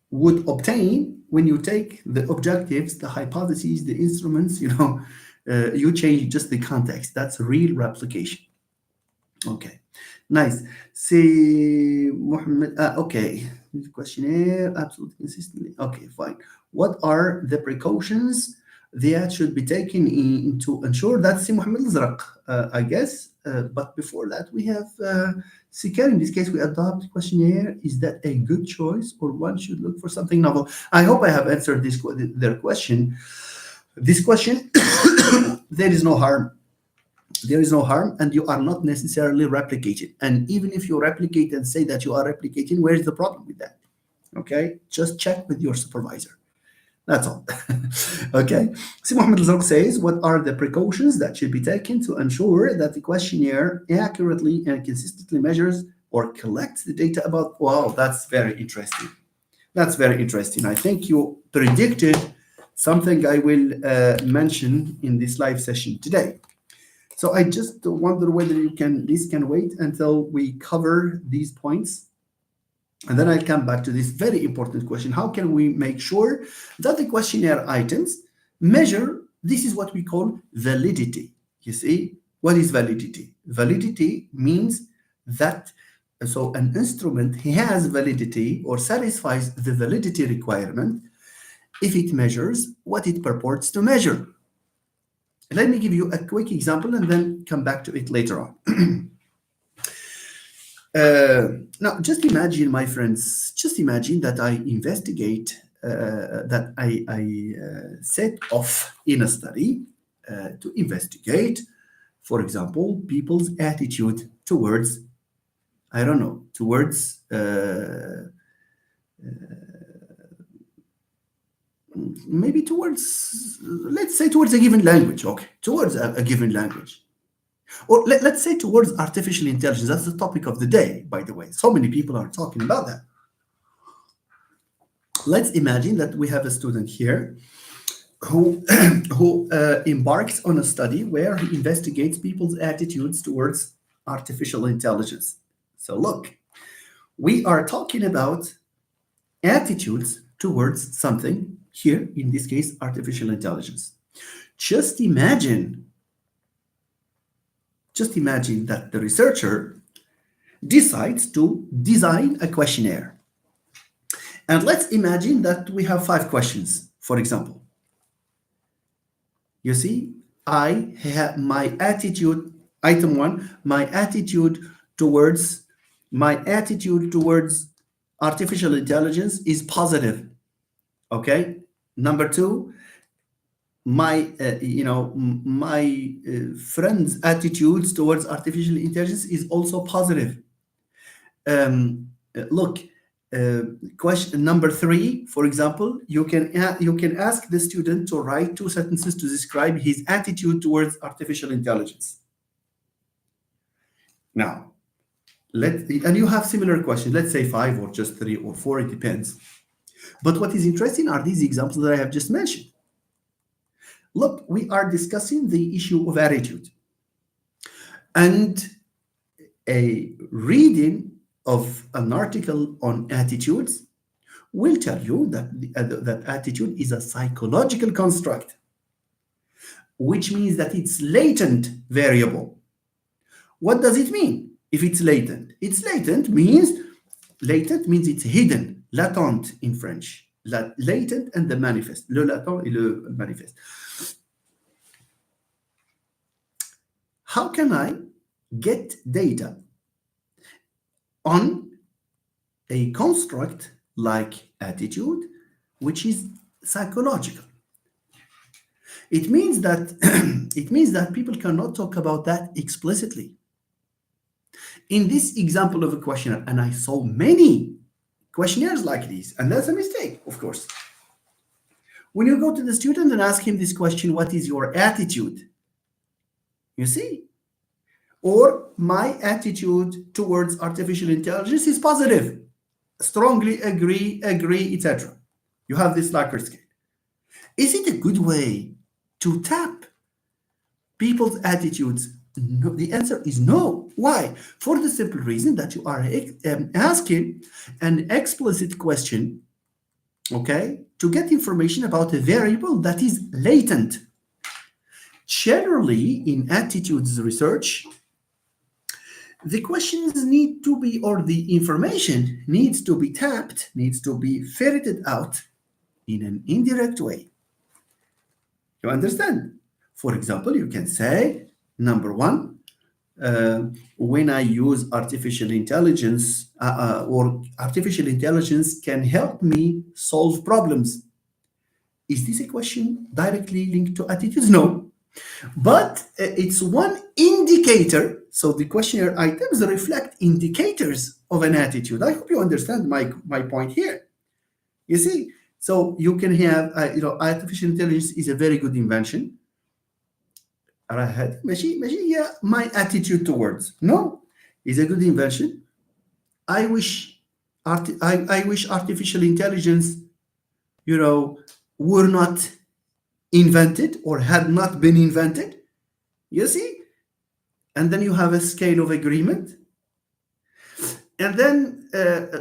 would obtain when you take the objectives, the hypotheses, the instruments, you change just the context. That's real replication. Okay, nice. See, Mohammed, okay. Questionnaire, absolutely consistently. Okay, fine. What are the precautions that should be taken to ensure that's Mohammed Al-Zraq, I guess. But before that, we have Sikar. In this case, we adopt questionnaire. Is that a good choice, or one should look for something novel? I hope I have answered their question. This question, there is no harm. There is no harm, and you are not necessarily replicating. And even if you replicate and say that you are replicating, where is the problem with that? Okay, just check with your supervisor. That's all. Okay. So Mohammed Al-Zarq says, what are the precautions that should be taken to ensure that the questionnaire accurately and consistently measures or collects the data about? Wow, that's very interesting. That's very interesting. I think you predicted something I will mention in this live session today. So I just wonder whether this can wait until we cover these points. And then I'll come back to this very important question. How can we make sure that the questionnaire items measure, this is what we call validity. You see, what is validity? Validity means that, so an instrument has validity or satisfies the validity requirement if it measures what it purports to measure. Let me give you a quick example and then come back to it later on. Now, just imagine, my friends, just imagine that I investigate, that I set off in a study to investigate, for example, people's attitude towards, I don't know, towards, maybe towards, let's say towards a given language, okay, towards a given language. Or let's say towards artificial intelligence. That's the topic of the day, by the way. So many people are talking about that. Let's imagine that we have a student here who embarks on a study where he investigates people's attitudes towards artificial intelligence. So look, we are talking about attitudes towards something here, in this case, artificial intelligence. Just imagine that the researcher decides to design a questionnaire. And let's imagine that we have 5 questions, for example. You see, I have my attitude, item 1, my attitude towards artificial intelligence is positive. Okay? Number 2, my friend's attitudes towards artificial intelligence is also positive. Look, question number 3, for example, you can ask the student to write 2 sentences to describe his attitude towards artificial intelligence. Now, and you have similar questions. Let's say 5 or just 3 or 4, it depends. But what is interesting are these examples that I have just mentioned. Look, we are discussing the issue of attitude. And a reading of an article on attitudes will tell you that that attitude is a psychological construct, which means that it's latent variable. What does it mean if it's latent? Latent means it's hidden, latent in French. Latent and the manifest. Le latent et le manifeste. How can I get data on a construct like attitude, which is psychological? It means that people cannot talk about that explicitly. In this example of a questionnaire, and I saw many questionnaires like these, and that's a mistake, of course. When you go to the student and ask him this question, what is your attitude? You see? Or my attitude towards artificial intelligence is positive. Strongly agree, etc. You have this Likert scale. Is it a good way to tap people's attitudes? No, the answer is no. Why? For the simple reason that you are asking an explicit question, okay, to get information about a variable that is latent. Generally, in attitudes research, the questions need to be, or the information needs to be tapped, needs to be ferreted out in an indirect way. You understand? For example, you can say, number one, when I use artificial intelligence, or artificial intelligence can help me solve problems. Is this a question directly linked to attitudes? No. But it's one indicator. So the questionnaire items reflect indicators of an attitude. I hope you understand my point here. You see, so you can have, artificial intelligence is a very good invention. My attitude towards, no, is a good invention. I wish artificial intelligence, were not invented or had not been invented. You see? And then you have a scale of agreement. And then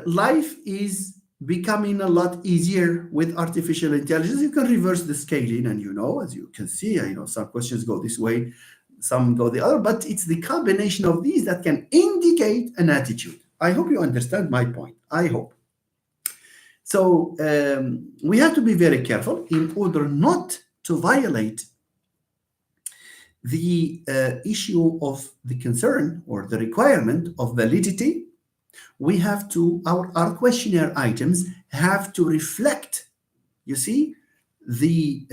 life is becoming a lot easier with artificial intelligence. You can reverse the scaling, and as you can see, some questions go this way, some go the other, but it's the combination of these that can indicate an attitude. I hope you understand my point. I hope. So we have to be very careful in order not to violate the issue of the concern or the requirement of validity. We have to, our questionnaire items have to reflect, you see, the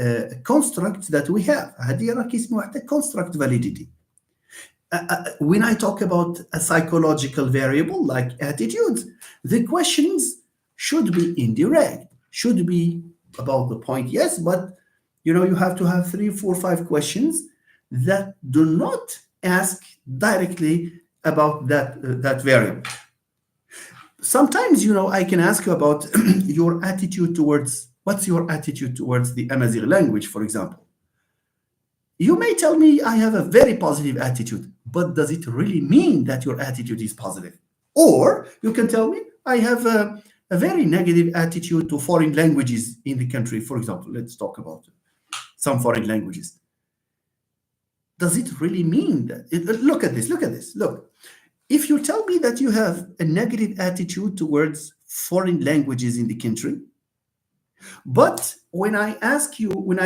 construct that we have. هذه راك اسمه حتى construct validity. When I talk about a psychological variable like attitudes, the questions should be indirect, should be about the point, yes, but you have to have 3, 4, 5 questions that do not ask directly about that variable. Sometimes, I can ask you about your attitude towards, what's your attitude towards the Amazigh language, for example. You may tell me I have a very positive attitude, but does it really mean that your attitude is positive? Or you can tell me I have a very negative attitude to foreign languages in the country, for example. Let's talk about some foreign languages. Does it really mean that? Look at this. Look. If you tell me that you have a negative attitude towards foreign languages in the country, but when I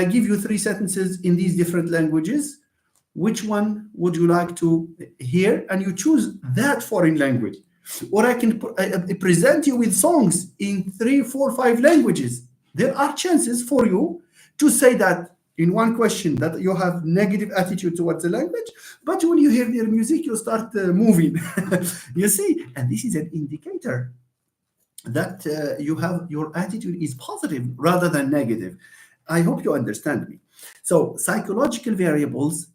give you 3 sentences in these different languages, which one would you like to hear? And you choose that foreign language. Or I can present you with songs in 3, 4, 5 languages. There are chances for you to say that in one question that you have negative attitude towards the language, but when you hear their music, you start moving. You see, and this is an indicator that your attitude is positive rather than negative. I hope you understand me. So psychological variables,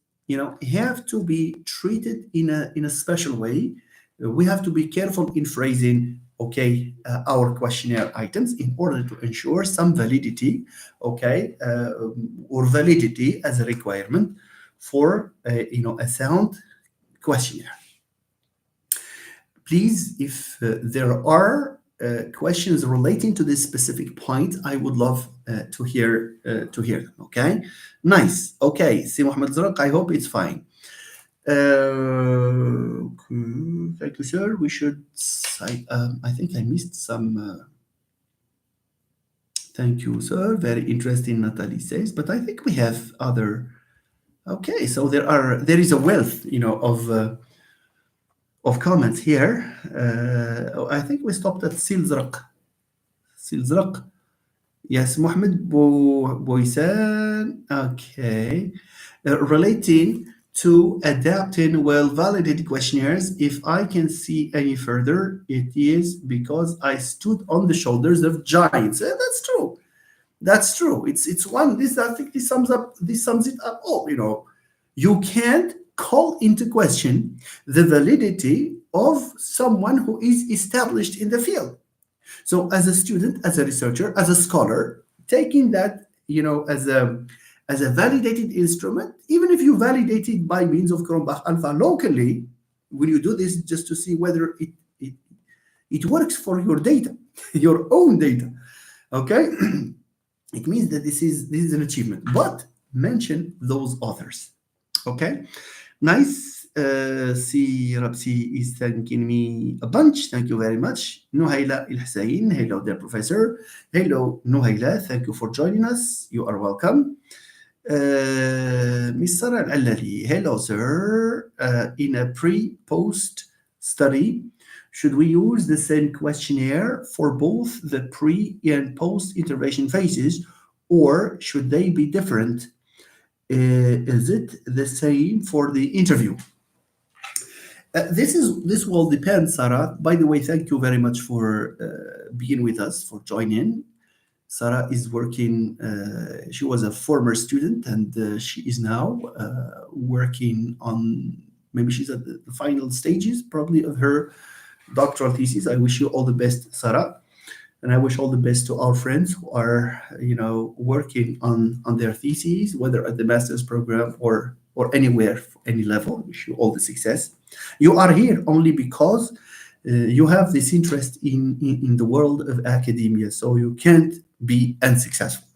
have to be treated in a special way. We have to be careful in phrasing our questionnaire items in order to ensure some validity, or validity as a requirement for a sound questionnaire. Please, if there are questions relating to this specific point, I would love to hear them. Okay, nice. Okay, see Mohammed Zarq, I hope it's fine. Thank you, sir. We should. I think I missed some. Thank you, sir. Very interesting, Natalie says. But I think we have other. Okay, so there is a wealth, of comments here. I think we stopped at Silzraq. Silzraq. Yes, Mohammed Boisan. Okay. Relating to adapting well-validated questionnaires, if I can see any further, it is because I stood on the shoulders of giants. That's true. That's true. It's one. This I think this sums it up all. You can't call into question the validity of someone who is established in the field. So as a student, as a researcher, as a scholar, taking that, as a validated instrument, even if you validate it by means of Cronbach alpha locally, when you do this just to see whether it works for your data, your own data, okay? It means that this is an achievement. But mention those authors, okay? Nice. See, Rabsi is thanking me a bunch. Thank you very much. Nuhaila Il-Hussein. Hello there, Professor. Hello, Nuhaila. Thank you for joining us. You are welcome. Miss Sarah Al-Allali. Hello, sir. In a pre-post study, should we use the same questionnaire for both the pre and post intervention phases, or should they be different? Is it the same for the interview? This will depend, Sarah. By the way, thank you very much for being with us, for joining. Sarah is working. She was a former student, and she is now working on. Maybe she's at the final stages, probably, of her doctoral thesis. I wish you all the best, Sarah, and I wish all the best to our friends who are, working on their theses, whether at the master's program or anywhere, any level. Wish you all the success. You are here only because you have this interest in the world of academia, so you can't be unsuccessful.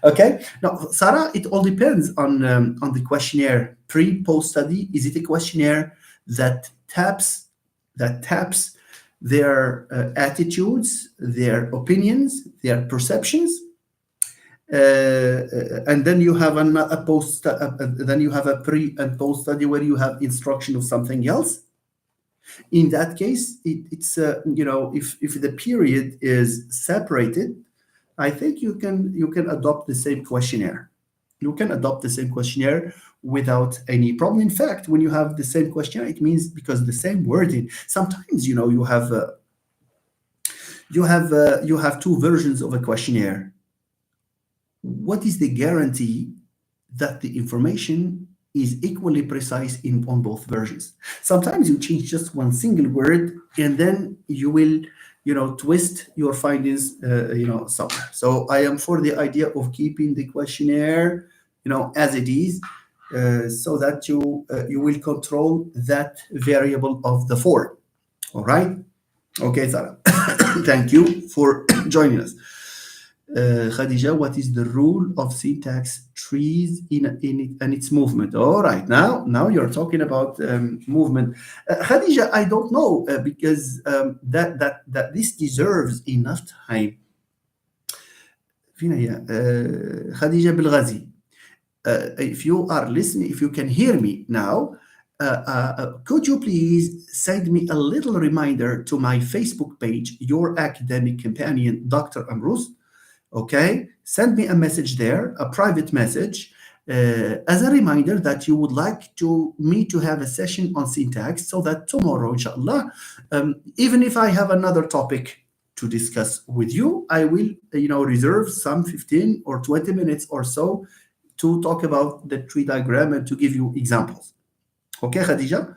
Okay. Now, Sarah, it all depends on the questionnaire pre-post study. Is it a questionnaire that taps their attitudes, their opinions, their perceptions? And then you have then you have a pre and post study where you have instruction of something else. In that case, it's if the period is separated, I think you can adopt the same questionnaire. You can adopt the same questionnaire without any problem. In fact, when you have the same questionnaire, it means because the same wording. Sometimes you have two versions of a questionnaire. What is the guarantee that the information is equally precise on both versions? Sometimes you change just one single word, and then you will, twist your findings, somewhere. So I am for the idea of keeping the questionnaire, as it is, so that you will control that variable of the four. All right. Okay, Sarah. Thank you for joining us. Khadija, what is the rule of syntax trees in and its movement? All right, now you're talking about movement. Khadija, I don't know because that this deserves enough time. Khadija Bilghazi, if you are listening, if you can hear me now, could you please send me a little reminder to my Facebook page, Your Academic Companion, Dr. Amrus? Okay, send me a message there, a private message, as a reminder that you would like me to have a session on syntax, so that tomorrow, inshallah, even if I have another topic to discuss with you, I will, reserve some 15 or 20 minutes or so to talk about the tree diagram and to give you examples. Okay, Khadija?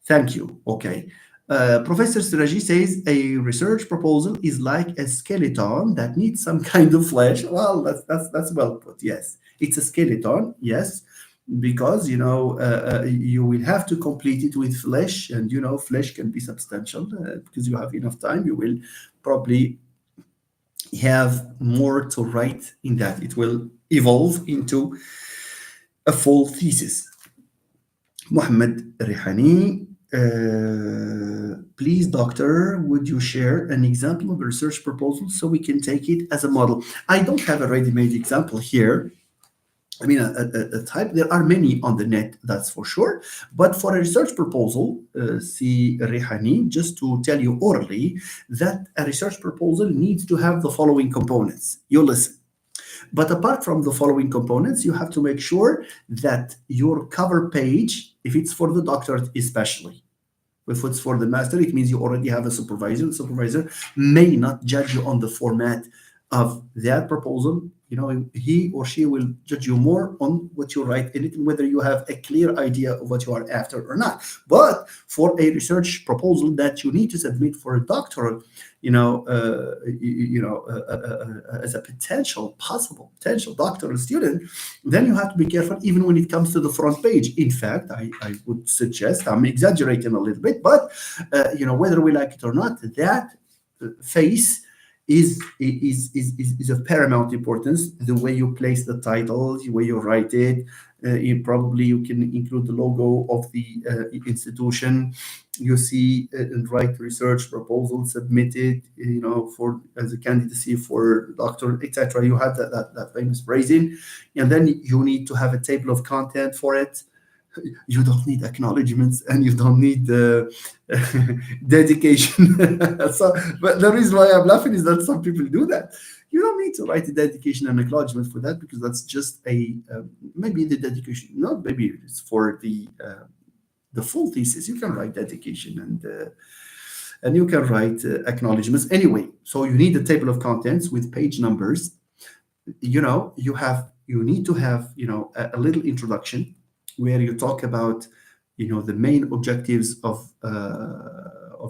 Thank you. Okay. Professor Siraji says a research proposal is like a skeleton that needs some kind of flesh. Well, that's well put. Yes, it's a skeleton. Yes, because you will have to complete it with flesh, and flesh can be substantial. Because you have enough time, you will probably have more to write in that. It will evolve into a full thesis. Mohammed Rihani, please, doctor, would you share an example of a research proposal so we can take it as a model? I don't have a ready-made example here. I mean, a type, there are many on the net, that's for sure. But for a research proposal, see Rihani, just to tell you orally that a research proposal needs to have the following components. You listen. But apart from the following components, you have to make sure that your cover page, if it's for the doctorate especially, if it's for the master, it means you already have a supervisor. The supervisor may not judge you on the format of that proposal. He or she will judge you more on what you write in it and whether you have a clear idea of what you are after or not. But for a research proposal that you need to submit for a doctoral, as a possible potential doctoral student, then you have to be careful even when it comes to the front page. In fact, I would suggest, I'm exaggerating a little bit, but whether we like it or not, that face is of paramount importance. The way you place the title, the way you write it, you can include the logo of the institution. You see and write research proposal submitted, for as a candidacy for doctor, etc. You have that famous phrasing, and then you need to have a table of content for it. You don't need acknowledgements, and you don't need dedication. But the reason why I'm laughing is that some people do that. You don't need to write a dedication and acknowledgement for that, because that's just maybe the dedication. Not maybe it's for the full thesis. You can write dedication and you can write acknowledgements anyway. So you need a table of contents with page numbers. You need to have a little introduction, where you talk about the main objectives of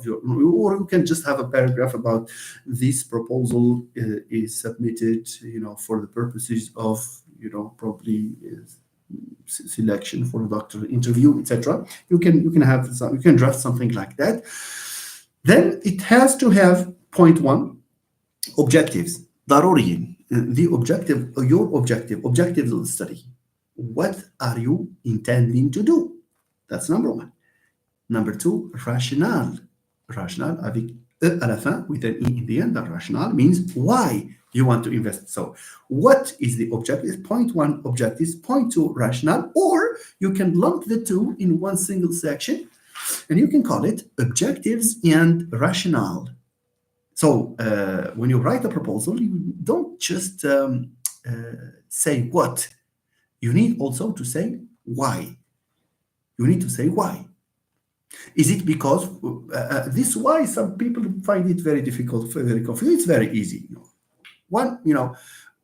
your, or you can just have a paragraph about this proposal is submitted for the purposes of probably selection for a doctoral interview, etc. You can draft something like that. Then it has to have point one, objectives. ضروري. Your objectives of the study. What are you intending to do? That's number one. Number two, rationale. Rationale avec E à la fin, with an E in the end. That rationale means why you want to invest. So what is the objective? Point one, objectives. Point two, rationale. Or you can lump the two in one single section, and you can call it objectives and rationale. So when you write a proposal, you don't just say what. You need also to say why. You need to say why. Is it because this why some people find it very difficult, very confusing? It's very easy. One,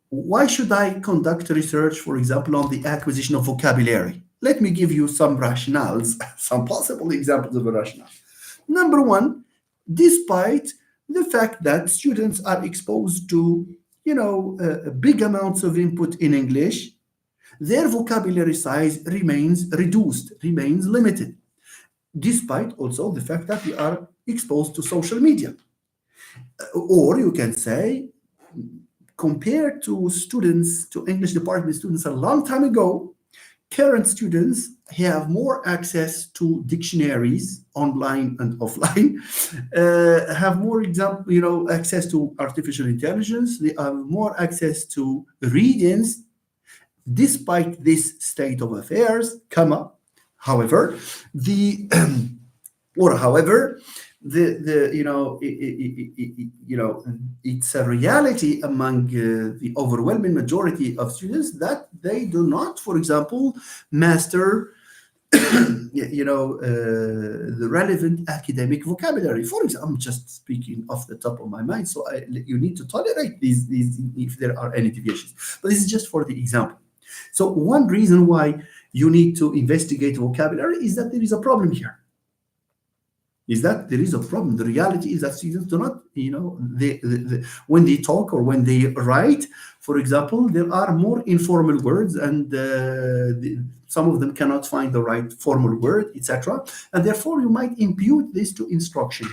why should I conduct research, for example, on the acquisition of vocabulary? Let me give you some rationales, some possible examples of a rationale. Number one, despite the fact that students are exposed to, big amounts of input in English, their vocabulary size remains reduced, remains limited, despite also the fact that we are exposed to social media. Or you can say, compared to English department students a long time ago, current students have more access to dictionaries, online and offline, have more access to artificial intelligence. They have more access to readings. Despite this state of affairs, however, it's a reality among the overwhelming majority of students that they do not, for example, master the relevant academic vocabulary. For example, I'm just speaking off the top of my mind, so you need to tolerate these if there are any deviations. But this is just for the example. So one reason why you need to investigate vocabulary is that there is a problem here. The reality is that students do not, when they talk or when they write, for example, there are more informal words, and some of them cannot find the right formal word, etc. And therefore, you might impute this to instruction.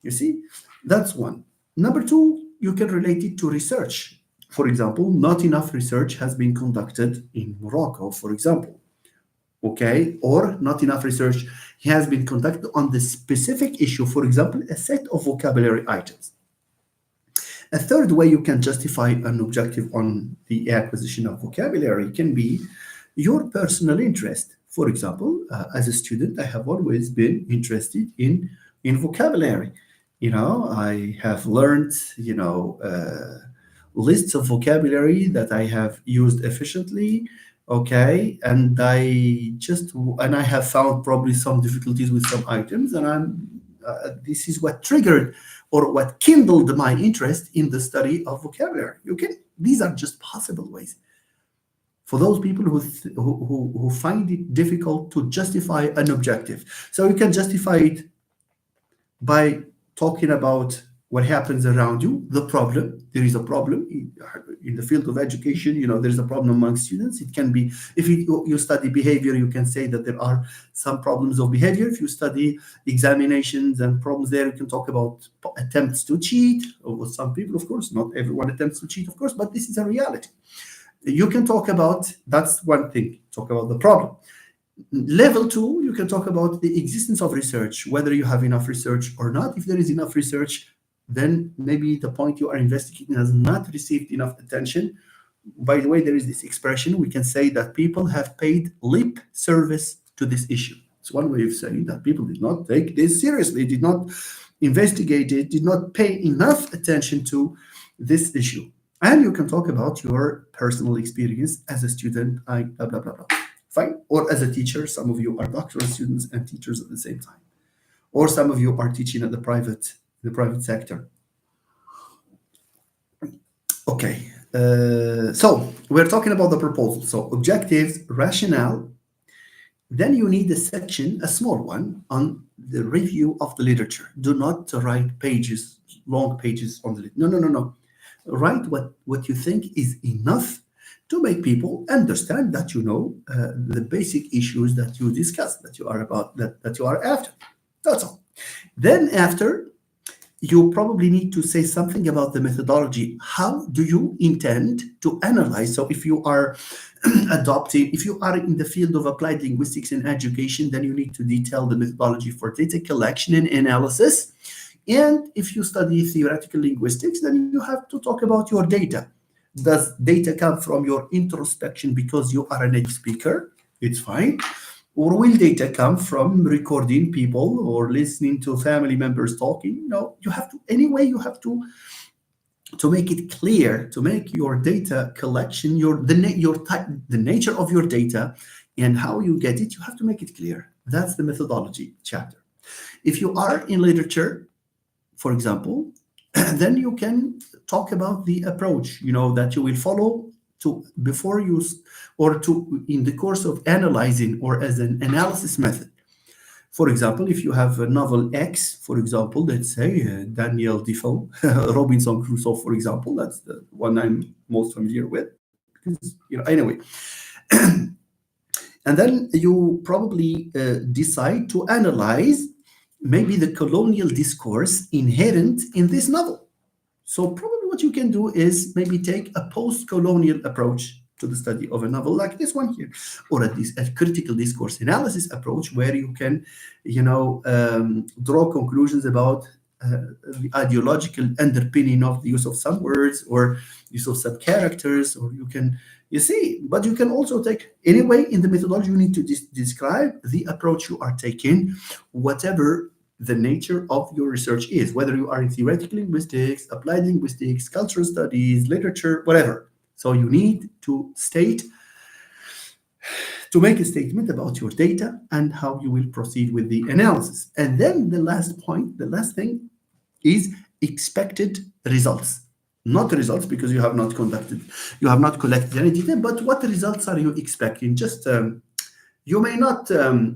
You see, that's one. Number two, you can relate it to research. For example, not enough research has been conducted in Morocco, for example. Okay, or not enough research has been conducted on the specific issue, for example, a set of vocabulary items. A third way you can justify an objective on the acquisition of vocabulary can be your personal interest. For example, as a student, I have always been interested in vocabulary. I have learned, lists of vocabulary that I have used efficiently. Okay, and I have found probably some difficulties with some items, and this is what triggered or what kindled my interest in the study of vocabulary. These are just possible ways for those people who find it difficult to justify an objective. So you can justify it by talking about what happens around you, the problem. There is a problem in the field of education. There's a problem among students. It can be, if you study behavior, you can say that there are some problems of behavior. If you study examinations and problems there, you can talk about attempts to cheat. Or some people, of course, not everyone attempts to cheat, of course, but this is a reality. You can talk about, that's one thing, talk about the problem. Level two, you can talk about the existence of research, whether you have enough research or not. If there is enough research, then maybe the point you are investigating has not received enough attention. By the way, there is this expression, we can say that people have paid lip service to this issue. It's one way of saying that people did not take this seriously, did not investigate it, did not pay enough attention to this issue. And you can talk about your personal experience as a student, blah, blah, blah, blah. Fine. Or as a teacher, some of you are doctoral students and teachers at the same time. Or some of you are teaching at the private sector. Okay, so we're talking about the proposal. So objectives, rationale. Then you need a section, a small one, on the review of the literature. Do not write pages, long pages on the literature. No. Write what you think is enough to make people understand that the basic issues that you discuss, that you are after. That's all. Then after, you probably need to say something about the methodology. How do you intend to analyze? So if you are if you are in the field of applied linguistics in education, then you need to detail the methodology for data collection and analysis. And if you study theoretical linguistics, then you have to talk about your data. Does data come from your introspection because you are a native speaker? It's fine. Or will data come from recording people or listening to family members talking? No, you have to make it clear, to make your data collection, the nature of your data and how you get it, you have to make it clear. That's the methodology chapter. If you are in literature, for example, then you can talk about the approach, that you will follow in the course of analyzing or as an analysis method. For example, if you have a novel X, for example, let's say Daniel Defoe, Robinson Crusoe, for example, that's the one I'm most familiar with. Anyway. And then you probably decide to analyze maybe the colonial discourse inherent in this novel. So probably what you can do is maybe take a post-colonial approach to the study of a novel like this one here, or at least a critical discourse analysis approach where you can, draw conclusions about the ideological underpinning of the use of some words or use of some characters, or but you can also take, anyway, in the methodology, you need to describe the approach you are taking, whatever the nature of your research is, whether you are in theoretical linguistics, applied linguistics, cultural studies, literature, whatever. So you need to make a statement about your data and how you will proceed with the analysis. And then the last thing is expected results. Not results because you have not collected any data, but what results are you expecting? Just, you may not,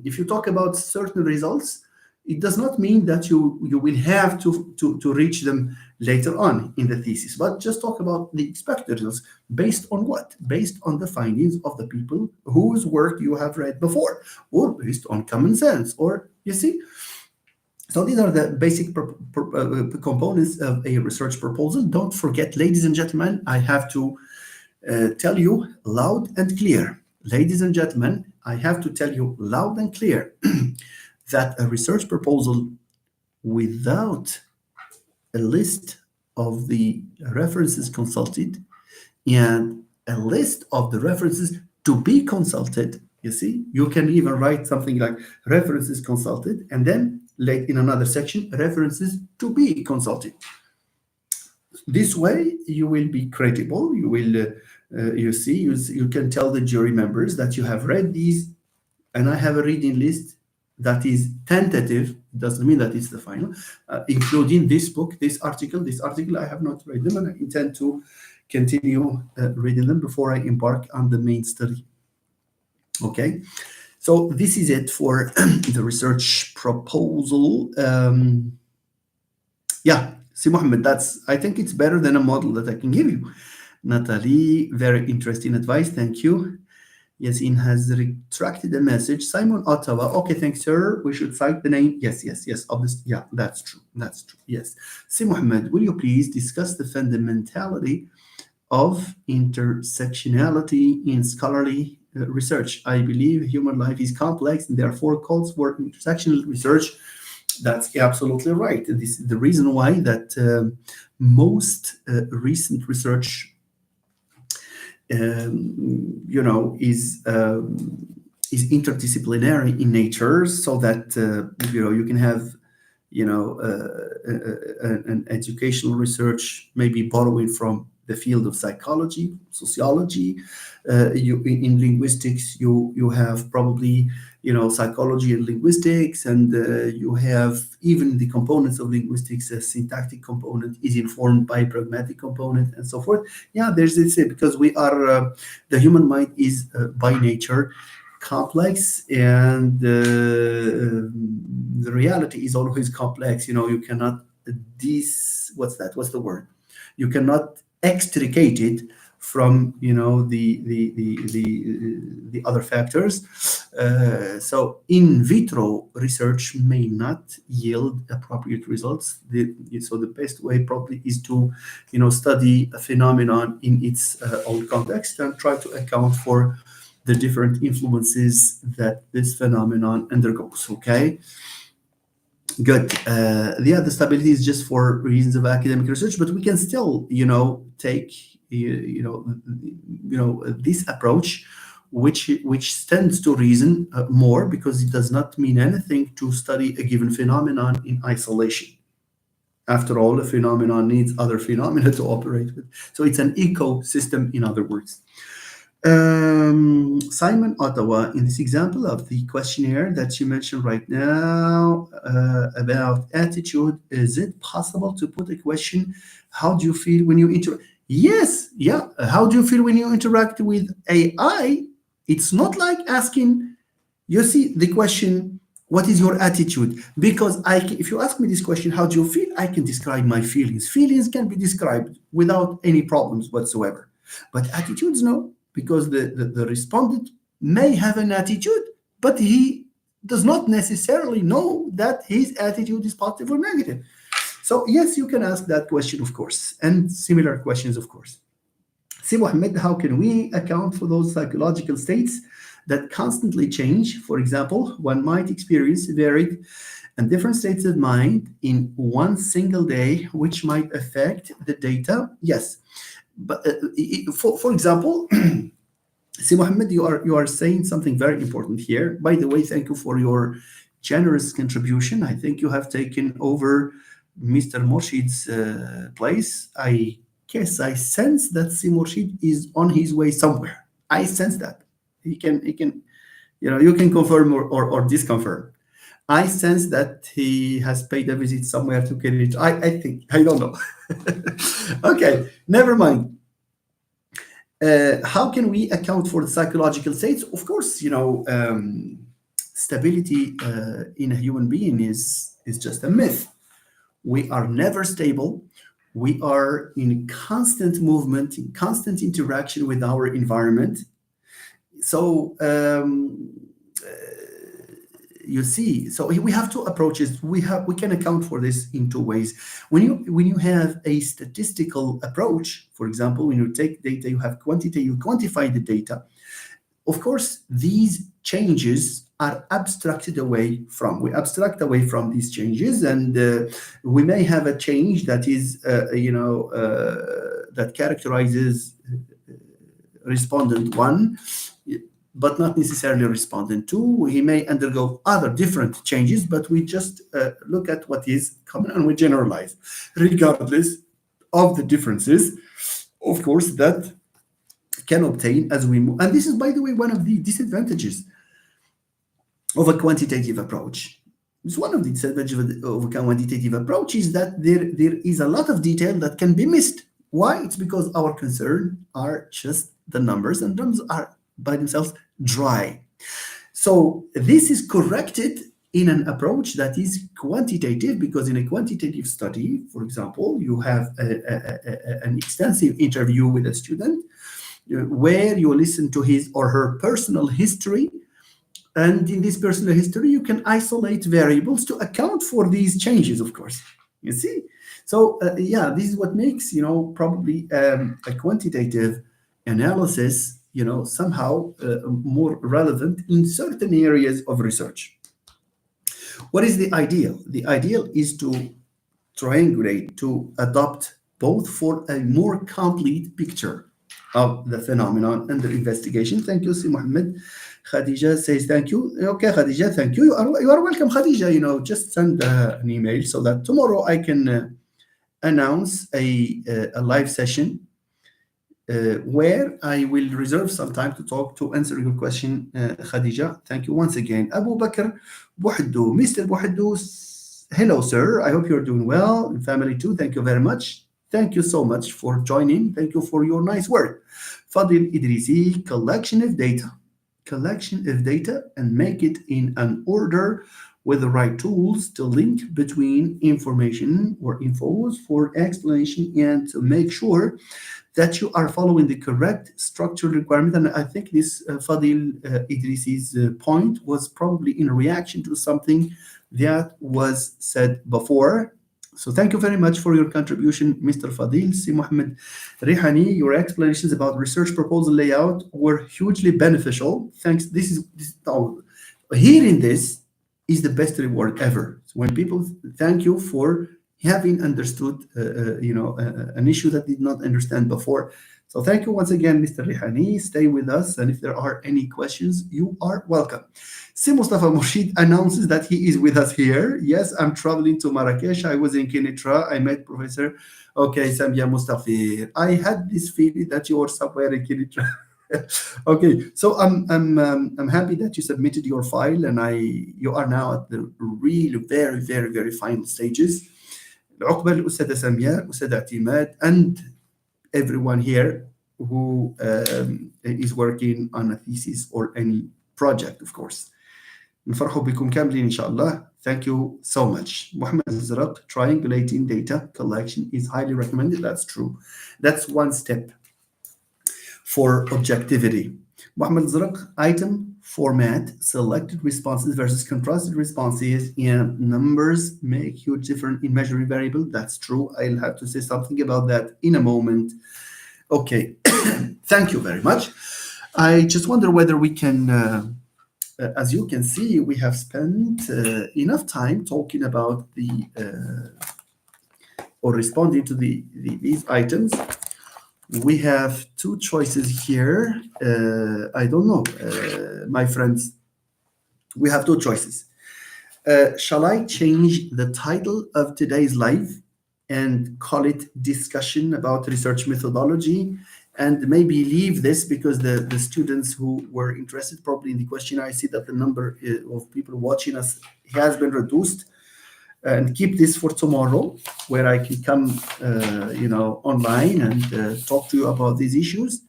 if you talk about certain results, It does not mean that you will have to reach them later on in the thesis, but just talk about the expected results based on what? Based on the findings of the people whose work you have read before, or based on common sense, or you see. So these are the basic components of a research proposal. Don't forget, ladies and gentlemen, I have to tell you loud and clear. Ladies and gentlemen, I have to tell you loud and clear that a research proposal without a list of the references consulted and a list of the references to be consulted, you see, you can even write something like references consulted, and then like in another section, references to be consulted. This way, you will be credible. You will, you can tell the jury members that you have read these, and I have a reading list that is tentative. It doesn't mean that it's the final, including this book, this article. I have not read them, and I intend to continue reading them before I embark on the main study. Okay, so this is it for the research proposal. Yeah, see, Mohammed, I think it's better than a model that I can give you. Natalie, very interesting advice. Thank you. Yasin has retracted the message. Simon Ottawa. Okay, thanks, sir. We should cite the name. Yes. Obviously, yeah, that's true. Yes. See, Mohammed, will you please discuss the fundamentality of intersectionality in scholarly research? I believe human life is complex and therefore calls for intersectional research. That's absolutely right. This is the reason why that most recent research is interdisciplinary in nature, so that you can have an educational research maybe borrowing from the field of psychology, sociology. In linguistics, you have probably psychology and linguistics, and you have even the components of linguistics. A syntactic component is informed by pragmatic component, and so forth. Yeah, there's this because we are the human mind is by nature complex, and the reality is always complex. You cannot what's the word? You cannot extricate it from the other factors. So in vitro research may not yield appropriate results. So the best way probably is to study a phenomenon in its own context and try to account for the different influences that this phenomenon undergoes. Okay. Good. The stability is just for reasons of academic research, but we can still, take, this approach, which stands to reason more, because it does not mean anything to study a given phenomenon in isolation. After all, a phenomenon needs other phenomena to operate with. So it's an ecosystem, in other words. Simon Ottawa, in this example of the questionnaire that you mentioned right now about attitude, is it possible to put a question? How do you feel when you interact? Yes, yeah. How do you feel when you interact with AI? It's not like asking, you see, the question, what is your attitude? Because if you ask me this question, how do you feel? I can describe my feelings. Feelings can be described without any problems whatsoever. But attitudes, no. Because the respondent may have an attitude, but he does not necessarily know that his attitude is positive or negative. So yes, you can ask that question, of course, and similar questions, of course. See, Mohammed, how can we account for those psychological states that constantly change? For example, one might experience varied and different states of mind in one single day, which might affect the data. Yes. But for example, see, Mohammed, you are saying something very important here. By the way, thank you for your generous contribution. I think you have taken over Mr. Morshid's place. I guess I sense that Si Morshid is on his way somewhere. I sense that. He can, you can confirm or disconfirm. I sense that he has paid a visit somewhere to get it. I think, I don't know. Okay, never mind. How can we account for the psychological states? Of course, stability in a human being is just a myth. We are never stable. We are in constant movement, in constant interaction with our environment. So you see, so we have two approaches. We can account for this in two ways. When you have a statistical approach, for example, when you take data, you have quantity, you quantify the data. Of course, these changes are abstracted away from. We abstract away from these changes, and we may have a change that is, that characterizes respondent one, but not necessarily respondent two. He may undergo other different changes, but we just look at what is common and we generalize, regardless of the differences, of course, that can obtain as we move. And this is, by the way, one of the disadvantages of a quantitative approach. It's one of the disadvantages of a quantitative approach is that there is a lot of detail that can be missed. Why? It's because our concern are just the numbers, and numbers are by themselves dry. So this is corrected in an approach that is quantitative, because in a quantitative study, for example, you have an extensive interview with a student where you listen to his or her personal history. And in this personal history, you can isolate variables to account for these changes, of course. You see? So, this is what makes, probably a quantitative analysis, somehow more relevant in certain areas of research. What is the ideal? The ideal is to triangulate, to adopt both for a more complete picture of the phenomenon under investigation. Thank you, Si Mohammed. Khadija says thank you. Okay, Khadija, thank you. You are welcome, Khadija. Just send an email so that tomorrow I can announce a live session where I will reserve some time to answer your question, Khadija. Thank you once again. Abu Bakr Buhaddu, Mr. Buhaddu, hello, sir. I hope you're doing well, and family too. Thank you very much. Thank you so much for joining. Thank you for your nice work. Fadil Idrisi, collection of data and make it in an order with the right tools to link between information or infos for explanation and to make sure that you are following the correct structural requirement. And I think this Fadil Idrisi's point was probably in reaction to something that was said before. So thank you very much for your contribution, Mr. Fadil. Si Mohammed Rihani, your explanations about research proposal layout were hugely beneficial. Thanks. Hearing this is the best reward ever. So when people thank you for having understood, an issue that did not understand before. So thank you once again, Mr. Rihani. Stay with us, and if there are any questions, you are welcome. Si Mustafa Murshid announces that he is with us here. Yes, I'm traveling to Marrakesh. I was in Kinitra. I met Professor. Okay, Samia Mustafir. I had this feeling that you were somewhere in Kinitra. Okay, so I'm happy that you submitted your file, and you are now at the really very, very, very final stages. العقبة للأستاذة سامية, الأستاذة اعتماد, and everyone here who is working on a thesis or any project, of course. نفرحوا بكم كاملين إن شاء الله. Thank you so much. Mohammed Azraq, triangulating data collection is highly recommended. That's true. That's one step for objectivity. Mohammed Azraq, item format, selected responses versus contrasted responses, and numbers make huge difference in measuring variable. That's true. I'll have to say something about that in a moment. Okay, thank you very much. I just wonder whether we can, as you can see, we have spent enough time talking about or responding to these items. We have two choices here. I don't know, my friends. We have two choices. Shall I change the title of today's live and call it discussion about research methodology, and maybe leave this because the students who were interested probably in the question, I see that the number of people watching us has been reduced, and keep this for tomorrow where I can come, online and talk to you about these issues.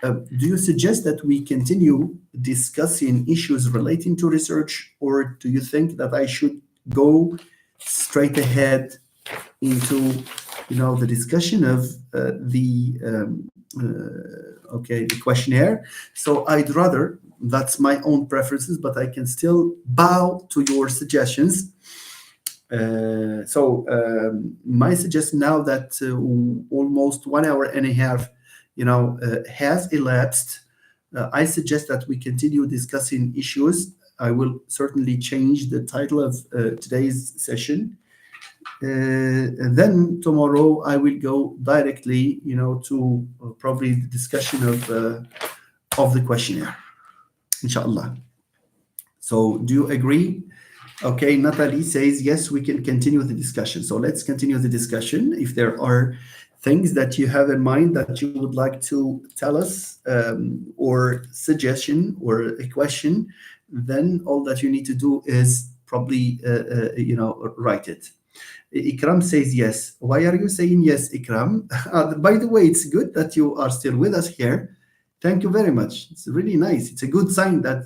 Do you suggest that we continue discussing issues relating to research, or do you think that I should go straight ahead into, the discussion of the questionnaire? So I'd rather, that's my own preferences, but I can still bow to your suggestions. My suggestion, now that almost 1 hour and a half, has elapsed, I suggest that we continue discussing issues. I will certainly change the title of today's session. And then tomorrow I will go directly, to probably the discussion of the questionnaire, inshallah. So do you agree? Okay, Natalie says, yes, we can continue the discussion. So let's continue the discussion. If there are things that you have in mind that you would like to tell us, or suggestion or a question, then all that you need to do is probably, write it. Ikram says yes. Why are you saying yes, Ikram? By the way, it's good that you are still with us here. Thank you very much. It's really nice. It's a good sign that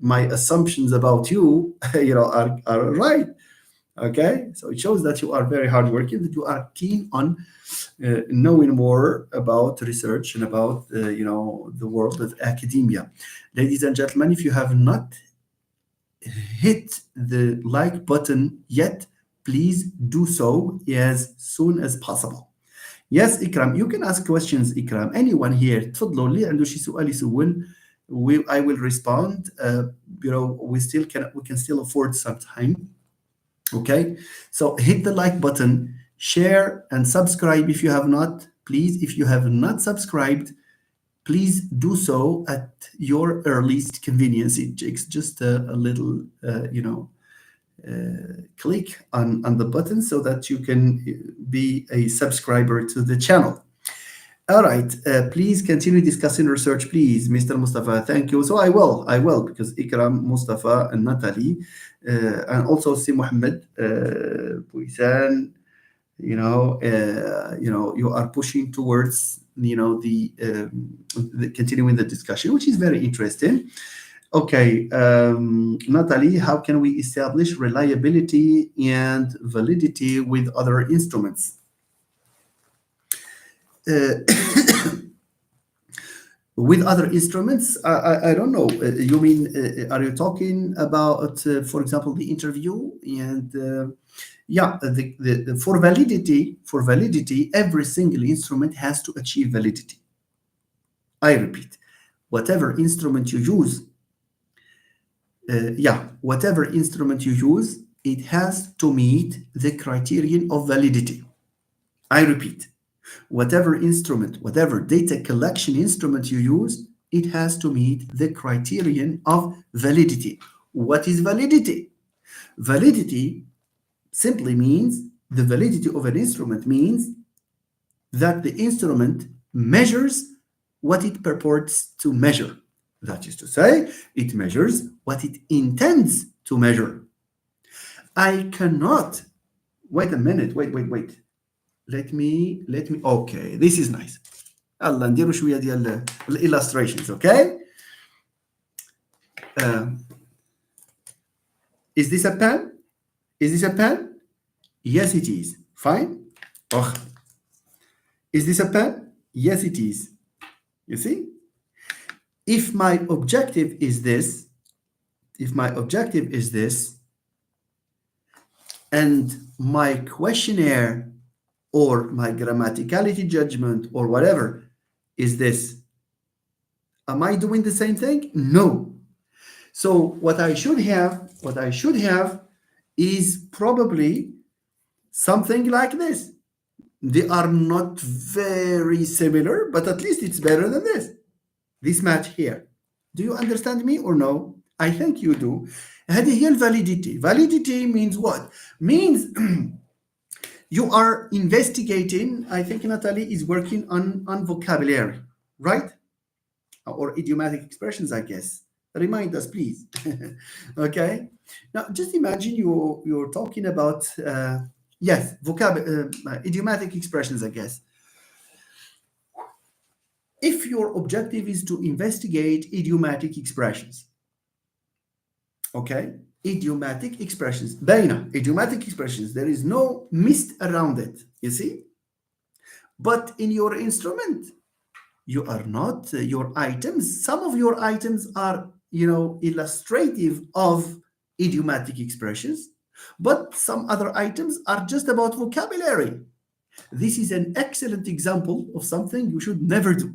my assumptions about you, are right. Okay, so it shows that you are very hardworking, that you are keen on knowing more about research and about the world of academia. Ladies and gentlemen, if you have not hit the like button yet, please do so as soon as possible. Yes, Ikram, you can ask questions. Ikram, anyone here, تفضلوا اللي عنده شي سؤال يسول. I will respond. We can still afford some time. Okay, so hit the like button, share and subscribe if you have not. Please, if you have not subscribed, please do so at your earliest convenience. It takes just a little, click on the button so that you can be a subscriber to the channel. All right, please continue discussing research, please, Mr. Mustafa. Thank you. So I will, because Ikram, Mustafa, and Natalie, and also Si Muhammad, Buisan, you are pushing towards, the continuing the discussion, which is very interesting. Okay, Natalie, how can we establish reliability and validity with other instruments? With other instruments, I don't know. You mean, are you talking about, for example, the interview? And for validity, every single instrument has to achieve validity. I repeat, whatever instrument you use, it has to meet the criterion of validity. I repeat, whatever data collection instrument you use, it has to meet the criterion of validity. What is validity? Validity simply means, the validity of an instrument means that the instrument measures what it purports to measure. That is to say, it measures what it intends to measure. I cannot, wait a minute, wait. Let me, okay, this is nice. يلا نديروا شوية ديال illustrations, okay? Is this a pen? Yes, it is. Fine. Oh. Is this a pen? Yes, it is. You see? If my objective is this, and my questionnaire or my grammaticality judgment or whatever is this, am I doing the same thing? No. So what I should have is probably something like this. They are not very similar, but at least it's better than this match here. Do you understand me or no? I think you do. هذه هي الvalidity. Validity means what? Means you are investigating. I think Natalie is working on vocabulary, right? Or idiomatic expressions, I guess. Remind us, please. Okay. Now, just imagine you're talking about idiomatic expressions, I guess. if your objective is to investigate idiomatic expressions, okay, idiomatic expressions, باينة, idiomatic expressions, there is no mist around it, you see. But in your instrument, you are not, your items, some of your items are, illustrative of idiomatic expressions, but some other items are just about vocabulary. This is an excellent example of something you should never do,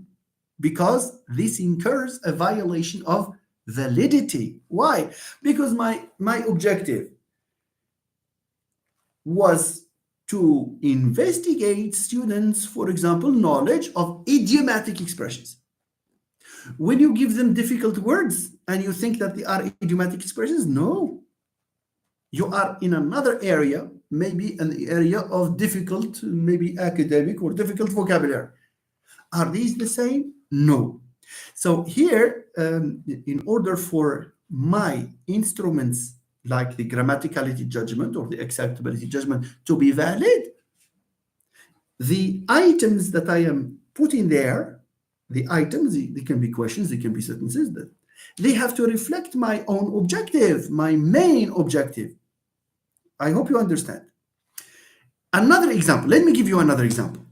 because this incurs a violation of validity. Why? Because my objective was to investigate students, for example, knowledge of idiomatic expressions. When you give them difficult words and you think that they are idiomatic expressions, no. You are in another area, maybe an area of difficult, maybe academic or difficult vocabulary. Are these the same? No. So here, in order for my instruments like the grammaticality judgment or the acceptability judgment to be valid, the items that I am putting there, the items, they can be questions, they can be sentences, they have to reflect my own objective, my main objective. I hope you understand. Another example, let me give you another example.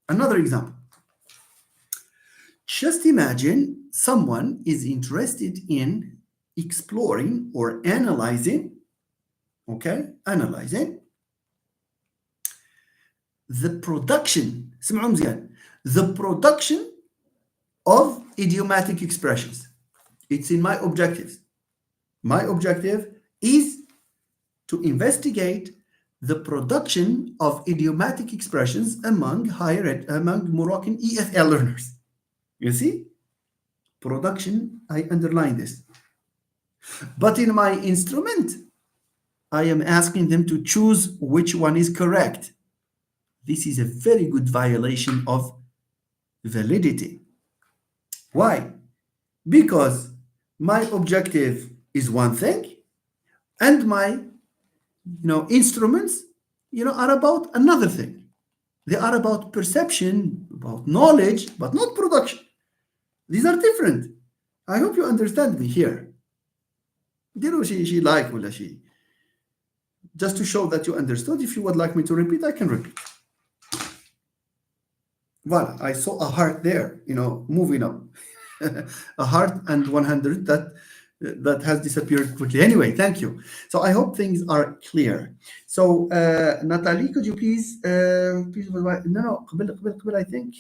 Another example. Just imagine someone is interested in exploring or analyzing, analyzing the production, the production of idiomatic expressions. It's in my objectives. My objective is to investigate the production of idiomatic expressions among Moroccan EFL learners. You see? Production, I underline this. But in my instrument, I am asking them to choose which one is correct. This is a very good violation of validity. Why? Because my objective is one thing, and my instruments are about another thing. They are about perception, about knowledge, but not production. These are different. I hope you understand me here. Just to show that you understood. If you would like me to repeat, I can repeat. Voilà, I saw a heart there, moving up. A heart and 100 that has disappeared quickly. Anyway, thank you. So I hope things are clear. So Natalie, could you please no, I think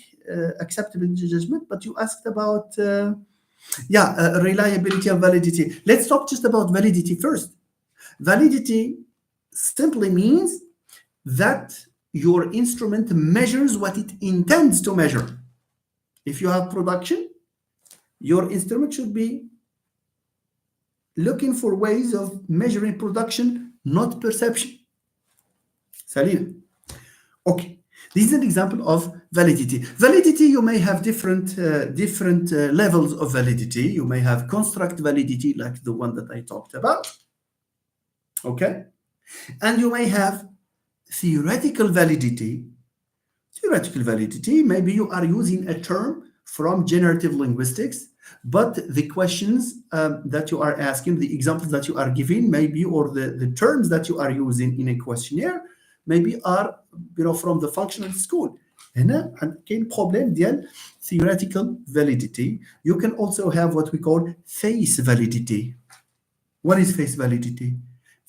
acceptable judgment, but you asked about reliability and validity. Let's talk just about validity first. Validity simply means that your instrument measures what it intends to measure. If you have production, your instrument should be looking for ways of measuring production, not perception. Salina. Okay, this is an example of validity. Validity, you may have different levels of validity. You may have construct validity, like the one that I talked about. Okay, and you may have theoretical validity. Theoretical validity, maybe you are using a term from generative linguistics, but the questions that you are asking, the examples that you are giving, maybe, or the terms that you are using in a questionnaire, maybe are from the functional school. هنا كاين problem ديال theoretical validity. You can also have what we call face validity. What is face validity?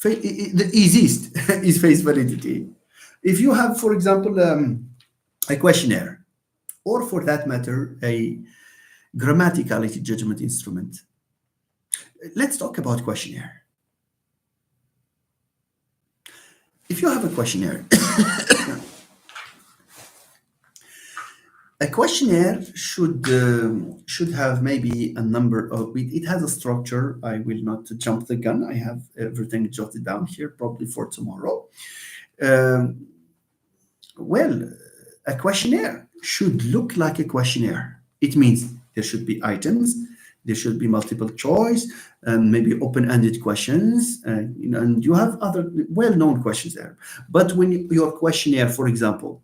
The easiest is face validity. If you have, for example, a questionnaire, or for that matter, a grammaticality judgment instrument. Let's talk about questionnaire. If you have a questionnaire, a questionnaire should have maybe a number of, it has a structure. I will not jump the gun. I have everything jotted down here, probably for tomorrow. Well, a questionnaire should look like a questionnaire. It means there should be items, there should be multiple choice, and maybe open-ended questions, and you have other well-known questions there. But when your questionnaire, for example,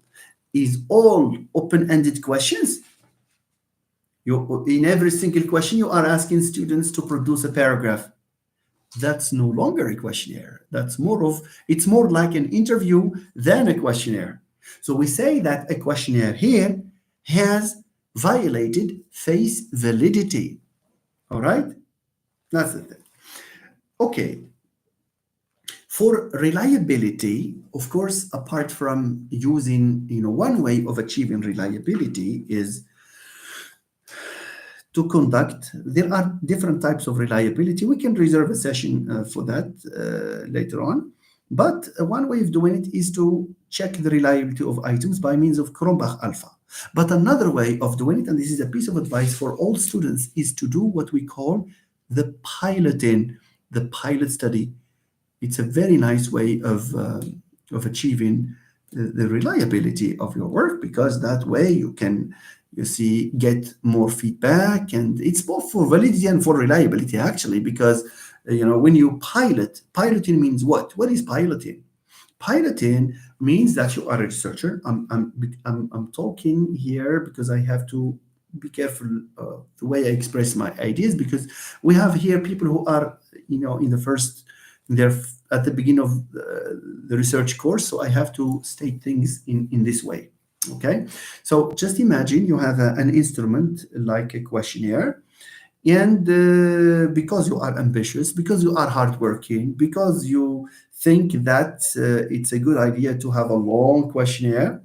is all open-ended questions, In every single question, you are asking students to produce a paragraph. That's no longer a questionnaire. It's more like an interview than a questionnaire. So we say that a questionnaire here has violated face validity. All right? That's the thing. Okay. For reliability, of course, apart from using, one way of achieving reliability is to conduct. There are different types of reliability. We can reserve a session for that later on. But one way of doing it is to check the reliability of items by means of Cronbach alpha. But another way of doing it, and this is a piece of advice for all students, is to do what we call the piloting, the pilot study. It's a very nice way of achieving the reliability of your work, because that way you can, get more feedback, and it's both for validity and for reliability actually, because when you piloting means what is piloting? Piloting means that you are a researcher. I'm talking here because I have to be careful the way I express my ideas, because we have here people who are in the first, they're at the beginning of the research course, so I have to state things in this way. Okay, so just imagine you have an instrument like a questionnaire, and because you are ambitious, because you are hardworking, because you think that it's a good idea to have a long questionnaire.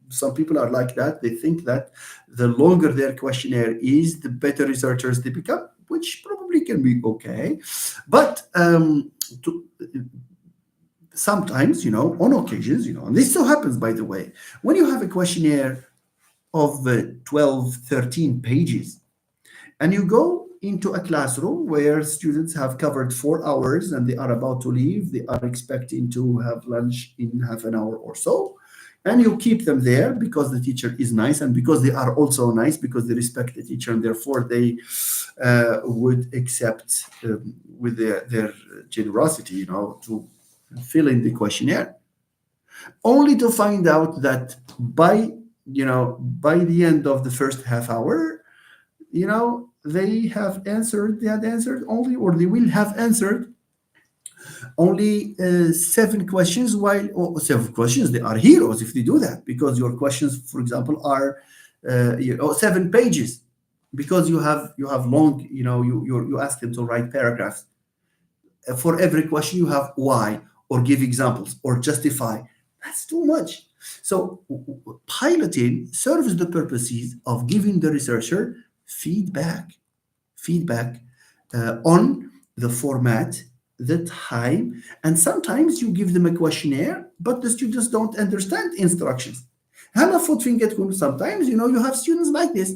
Some people are like that. They think that the longer their questionnaire is, the better researchers they become, which probably can be okay. But sometimes, on occasions, and this so happens, by the way, when you have a questionnaire of 12, 13 pages, and you go into a classroom where students have covered 4 hours and they are about to leave, they are expecting to have lunch in half an hour or so, and you keep them there because the teacher is nice, and because they are also nice, because they respect the teacher, and therefore they would accept with their generosity, to fill in the questionnaire, only to find out that by the end of the first half hour, they had answered only, or they will have answered only 7 questions, while 7 questions, they are heroes if they do that, because your questions, for example, are 7 pages, because you have long, you ask them to write paragraphs. For every question you have why, or give examples, or justify. That's too much. So piloting serves the purposes of giving the researcher feedback on the format, the time, and sometimes you give them a questionnaire, but the students don't understand instructions. Sometimes, you have students like this.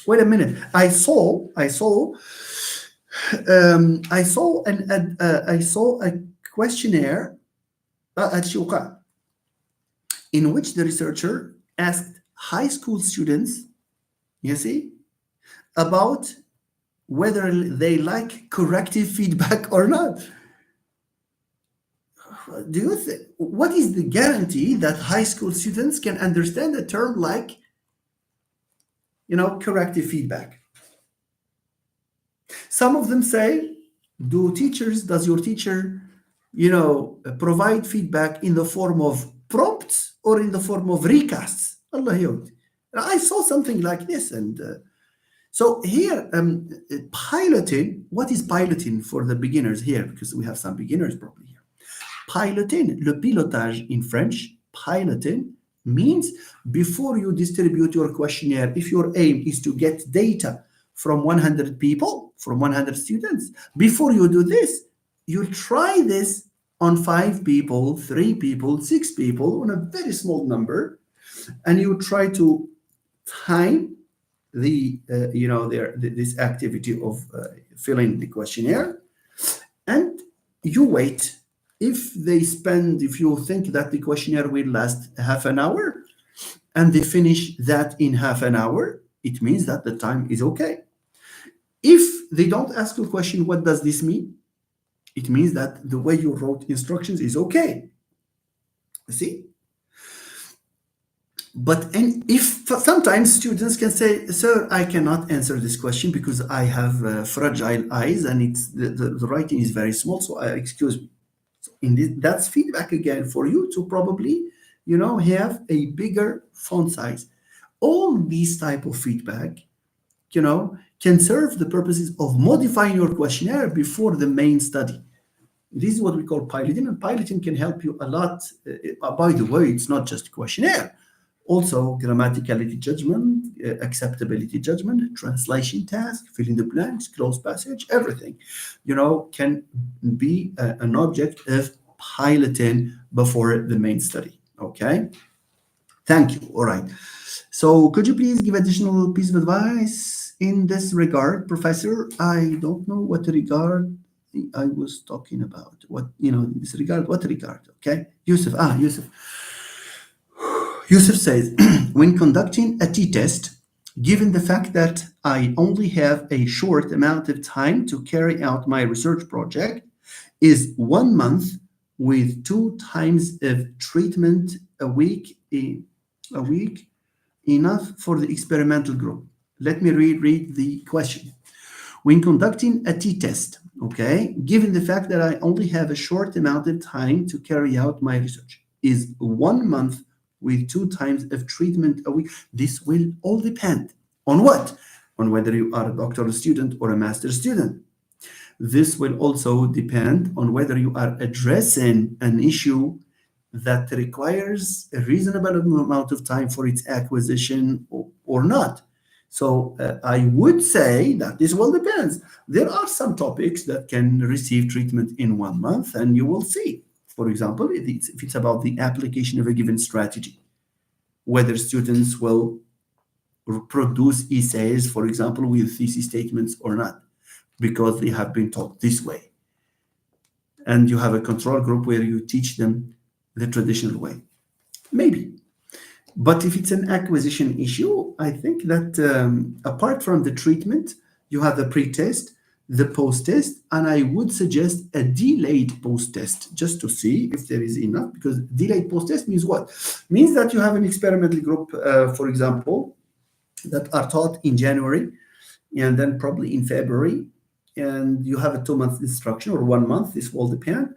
Wait a minute. I saw a questionnaire at Shuka, in which the researcher asked high school students, about whether they like corrective feedback or not. Do you think, what is the guarantee that high school students can understand a term like, corrective feedback? Some of them say, does your teacher, provide feedback in the form of prompts or in the form of recasts? Allah yawd. I saw something like this, and so here, piloting. What is piloting for the beginners here? Because we have some beginners probably here. Piloting, le pilotage in French, piloting means before you distribute your questionnaire, if your aim is to get data from 100 people, from 100 students, before you do this, you try this on 5 people, 3 people, 6 people, on a very small number, and you try to time this activity of filling the questionnaire, and you wait. If you think that the questionnaire will last half an hour, and they finish that in half an hour, it means that the time is okay. If they don't ask you a question, what does this mean? It means that the way you wrote instructions is okay. See? But and if sometimes students can say, "Sir, I cannot answer this question because I have fragile eyes and it's the writing is very small, so excuse me." In this, that's feedback again for you to probably, have a bigger font size. All these type of feedback, can serve the purposes of modifying your questionnaire before the main study. This is what we call piloting, and piloting can help you a lot. By the way, it's not just questionnaire, also grammaticality judgment, acceptability judgment, translation task, fill in the blanks, close passage, everything, can be an object of piloting before the main study. Okay, thank you. All right. So could you please give additional piece of advice in this regard, Professor? I don't know what regard I was talking about. What, in this regard, what regard? Okay. Yusuf. Yusuf. Yusuf says, when conducting a t-test, given the fact that I only have a short amount of time to carry out my research project, is 1 month with 2 times of treatment a week enough for the experimental group? Let me reread the question. When conducting a t-test, okay, given the fact that I only have a short amount of time to carry out my research, is 1 month with 2 times of treatment a week? This will all depend on what? On whether you are a doctoral student or a master's student. This will also depend on whether you are addressing an issue that requires a reasonable amount of time for its acquisition or not. So I would say that this will depends. There are some topics that can receive treatment in 1 month, and you will see. For example, if it's about the application of a given strategy, whether students will produce essays, for example, with thesis statements or not, because they have been taught this way. And you have a control group where you teach them the traditional way. Maybe. But if it's an acquisition issue, I think that apart from the treatment, you have the pre-test, the post-test, and I would suggest a delayed post-test just to see if there is enough, because delayed post-test means what? Means that you have an experimental group, for example, that are taught in January and then probably in February, and you have a 2 month instruction or 1 month, this will depend.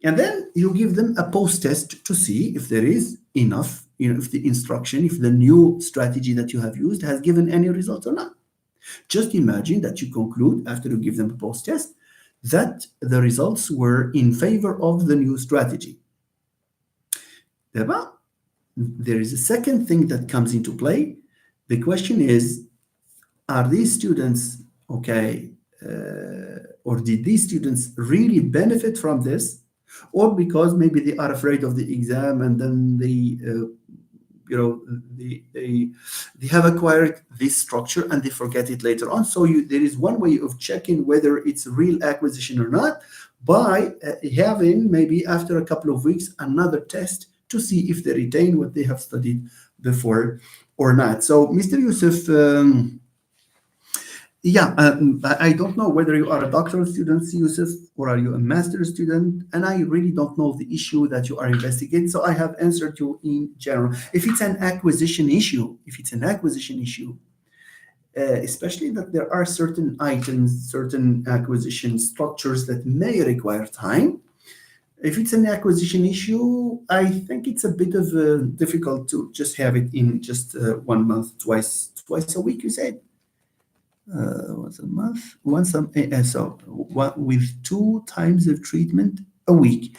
And then you give them a post-test to see if there is enough, if the instruction, if the new strategy that you have used has given any results or not. Just imagine that you conclude after you give them a post-test that the results were in favor of the new strategy. There is a second thing that comes into play. The question is, are these students okay, or did these students really benefit from this, or because maybe they are afraid of the exam and then they have acquired this structure and they forget it later on. So there is one way of checking whether it's real acquisition or not by having maybe after a couple of weeks another test to see if they retain what they have studied before or not. So Mr. Yusuf, I don't know whether you are a doctoral student, Yusuf, or are you a master's student, and I really don't know the issue that you are investigating. So I have answered you in general. If it's an acquisition issue, especially that there are certain items, certain acquisition structures that may require time. If it's an acquisition issue, I think it's a bit of difficult to just have it in just 1 month, twice a week, you said? Once a month, with 2 times of treatment a week.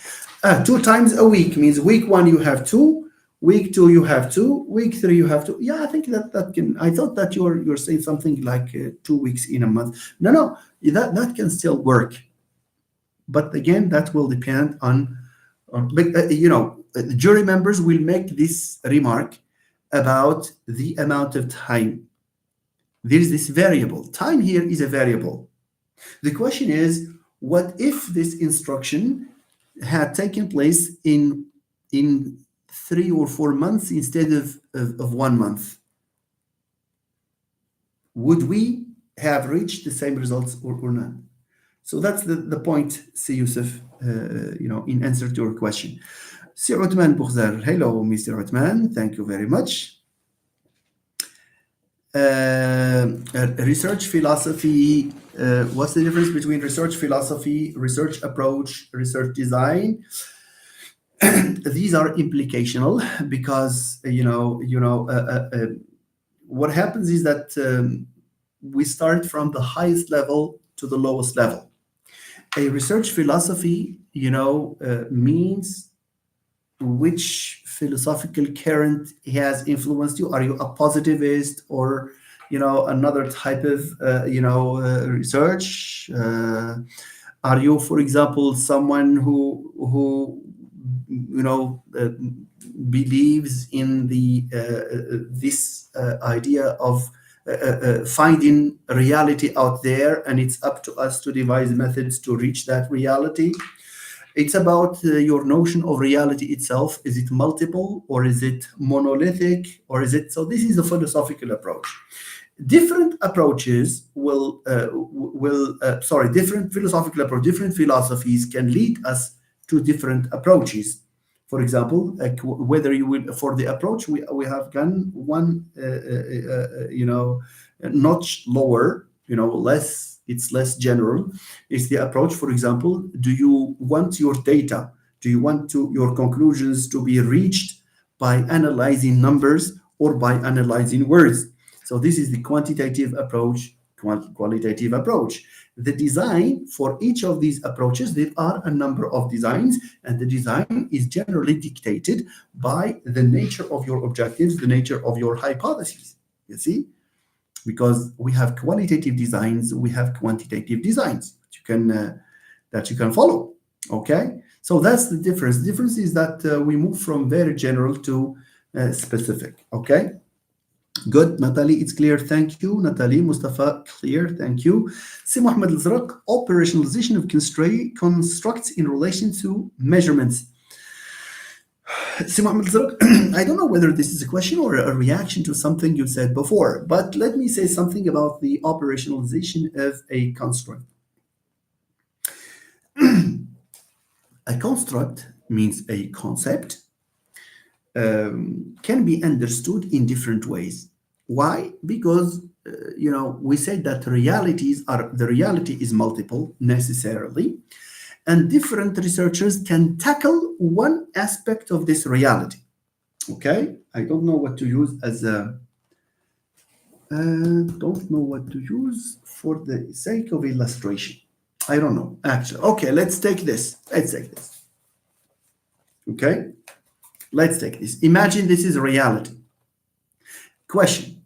2 times a week means week 1 you have 2, week 2 you have 2, week 3 you have 2. Yeah, I think that can. I thought that you're saying something like 2 weeks in a month. No, that can still work. But again, that will depend on jury members will make this remark about the amount of time. There is this variable. Time here is a variable. The question is, what if this instruction had taken place in 3 or 4 months instead of 1 month? Would we have reached the same results or not? So that's the point, C. Yusuf, in answer to your question. Sir Uthman Bukhzar. Hello, Mr. Uthman. Thank you very much. Research philosophy. What's the difference between research philosophy, research approach, research design? These are implicational because what happens is that we start from the highest level to the lowest level. A research philosophy, means which philosophical current has influenced you. Are you a positivist or another type of research? Are you, for example, someone who believes in the this idea of finding reality out there, and it's up to us to devise methods to reach that reality? It's about your notion of reality itself. Is it multiple, or is it monolithic, or is it? So this is a philosophical approach. Different approaches different philosophical approach, different philosophies can lead us to different approaches. For example, whether you will, for the approach, we have gone one notch lower, less, it's less general. It's the approach, for example, do you want your data, do you want your conclusions to be reached by analyzing numbers or by analyzing words? So this is the quantitative approach, qualitative approach. The design for each of these approaches, there are a number of designs, and the design is generally dictated by the nature of your objectives, the nature of your hypotheses. You see, because we have qualitative designs, we have quantitative designs that you can follow. Okay, so that's the difference. The difference is that we move from very general to specific. Okay. Good, Natalie, it's clear. Thank you. Natalie, Mustafa, clear. Thank you. Si Mohammed Al-Zraq, operationalization of constructs in relation to measurements. Si Mohammed Al-Zraq, I don't know whether this is a question or a reaction to something you said before, but let me say something about the operationalization of a construct. A construct means a concept can be understood in different ways. Why? Because we said that the reality is multiple necessarily, and different researchers can tackle one aspect of this reality. Okay, I don't know what to use as a for the sake of illustration. I don't know actually. Okay, let's take this. Okay. Let's take this. Imagine this is reality. Question.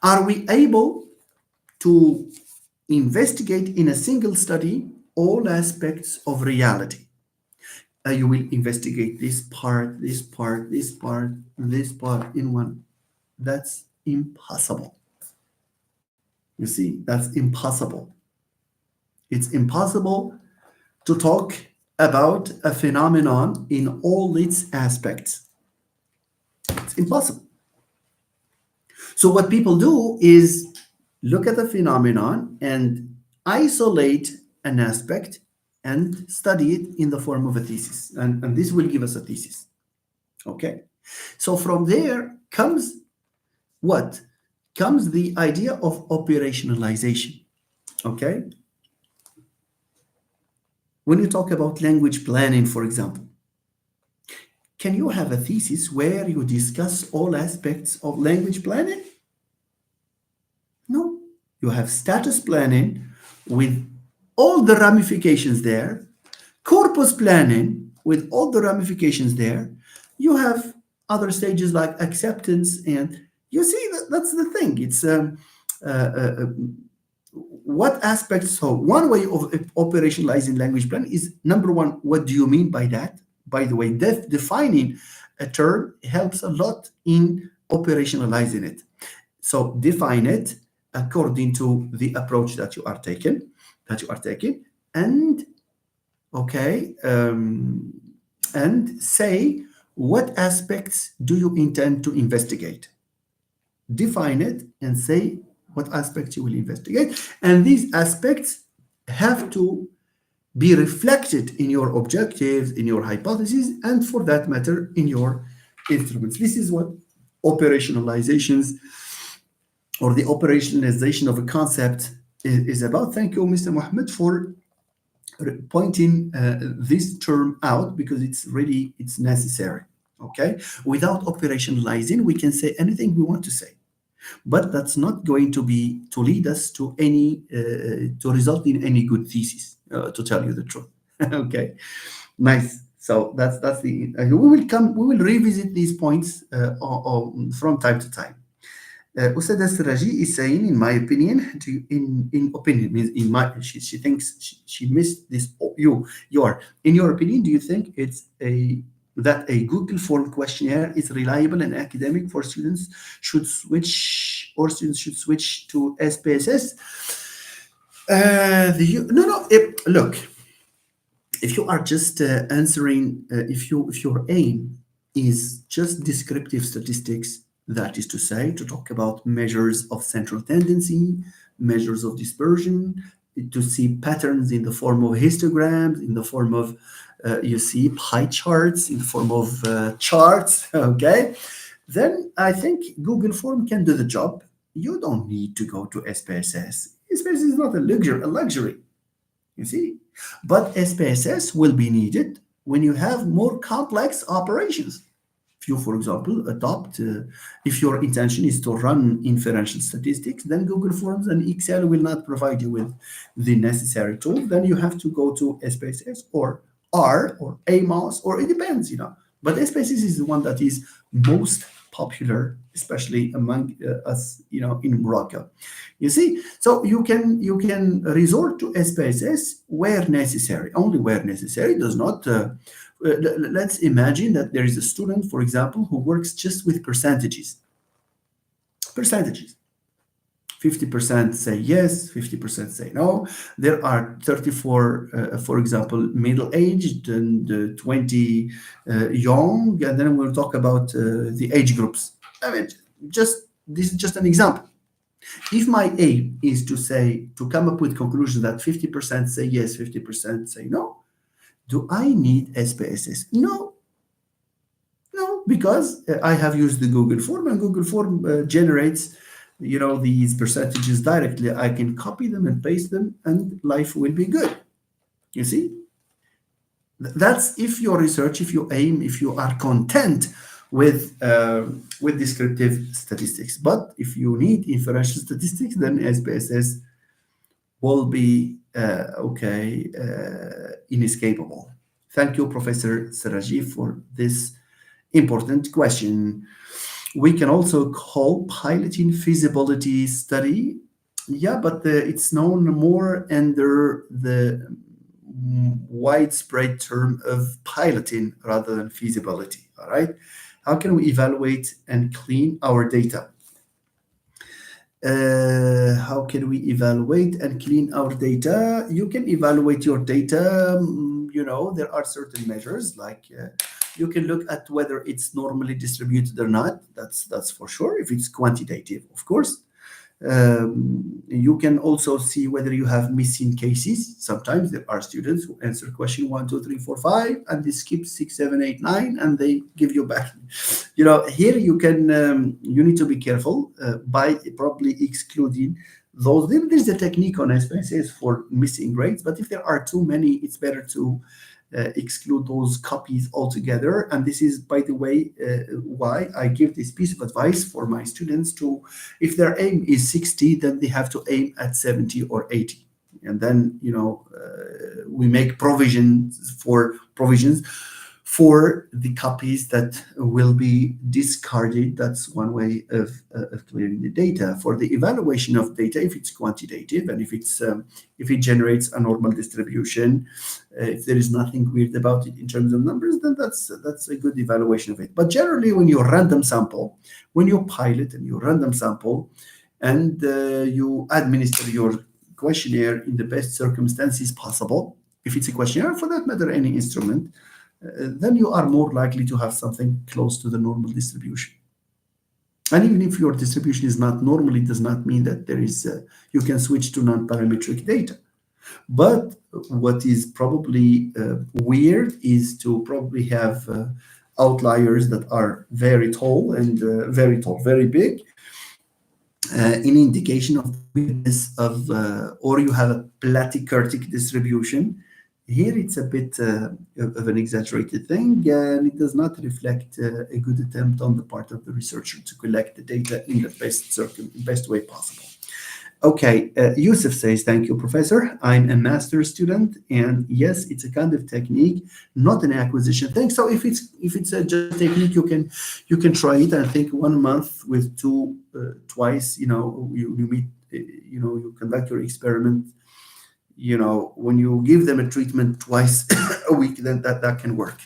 Are we able to investigate in a single study all aspects of reality? You will investigate this part in one. That's impossible. You see, that's impossible. It's impossible to talk about a phenomenon in all its aspects. It's impossible. So what people do is look at the phenomenon and isolate an aspect and study it in the form of a thesis. And this will give us a thesis. Okay. So from there comes what? Comes the idea of operationalization. Okay. When you talk about language planning, for example, can you have a thesis where you discuss all aspects of language planning? No. You have status planning with all the ramifications there, corpus planning with all the ramifications there. You have other stages like acceptance, and you see that's the thing. It's what aspects. So one way of operationalizing language plan is, number one, what do you mean by that? By the way, defining a term helps a lot in operationalizing it. So define it according to the approach that you are taking, and okay, and say what aspects do you intend to investigate. Define it and say what aspects you will investigate, and these aspects have to be reflected in your objectives, in your hypotheses, and for that matter, in your instruments. This is what operationalizations or the operationalization of a concept is about. Thank you, Mr. Mohammed, for pointing this term out because it's necessary. Okay, without operationalizing, we can say anything we want to say, but that's not going to lead us to to result in any good thesis. To tell you the truth. Okay, nice. So that's the we will revisit these points from time to time. Usada Siraji is saying, in my opinion, in opinion means in my she thinks she missed this. In your opinion, do you think that a Google form questionnaire is reliable and academic for students students should switch to SPSS? No. Look, if you are just answering, if your aim is just descriptive statistics, that is to say, to talk about measures of central tendency, measures of dispersion, to see patterns in the form of histograms, in the form of you see pie charts, in the form of charts, okay, then I think Google Form can do the job. You don't need to go to SPSS. SPSS is not a luxury. You see? But SPSS will be needed when you have more complex operations. If you, for example, if your intention is to run inferential statistics, then Google Forms and Excel will not provide you with the necessary tool. Then you have to go to SPSS or R or AMOS, or it depends. But SPSS is the one that is most popular, especially among us, in Morocco. You see, so you can resort to SPSS where necessary, only where necessary. Does not. Let's imagine that there is a student, for example, who works just with percentages. Percentages. 50% say yes, 50% say no. There are 34, for example, middle-aged and 20 young, and then we'll talk about the age groups. I mean, this is just an example. If my aim is to come up with conclusions that 50% say yes, 50% say no, do I need SPSS? No, because I have used the Google Form, and Google Form generates these percentages directly. I can copy them and paste them, and life will be good. You see, that's if your research, if you are content with descriptive statistics. But if you need inferential statistics, then SPSS will be inescapable. Thank you, Professor Saraji, for this important question. We can also call piloting feasibility study. Yeah, but it's known more under the widespread term of piloting rather than feasibility. All right. How can we evaluate and clean our data? How can we evaluate and clean our data? You can evaluate your data. There are certain measures like you can look at whether it's normally distributed or not. That's for sure. If it's quantitative, of course. You can also see whether you have missing cases. Sometimes there are students who answer question 1, 2, 3, 4, 5, and they skip 6, 7, 8, 9, and they give you back. Here you need to be careful by probably excluding those. There's a technique on SPSS for missing grades, but if there are too many, it's better to exclude those copies altogether. And this is, by the way, why I give this piece of advice for my students if their aim is 60, then they have to aim at 70 or 80. And then, we make provisions for the copies that will be discarded. That's one way of clearing the data. For the evaluation of data, if it's quantitative and if it generates a normal distribution, if there is nothing weird about it in terms of numbers, then that's a good evaluation of it. But generally, when you pilot and you random sample, and you administer your questionnaire in the best circumstances possible, if it's a questionnaire, for that matter, any instrument, then you are more likely to have something close to the normal distribution. And even if your distribution is not normal, it does not mean that you can switch to non-parametric data. But what is probably weird is to probably have outliers that are very tall and very tall, very big, an indication of the weirdness of, or you have a platykurtic distribution. Here it's a bit of an exaggerated thing, and it does not reflect a good attempt on the part of the researcher to collect the data in the best way possible. Okay, Yusuf says, thank you, Professor. I'm a master's student, and yes, it's a kind of technique, not an acquisition thing. So if it's just a technique, you can try it. I think 1 month with two twice. You meet, you conduct your experiment. When you give them a treatment twice a week, then that can work.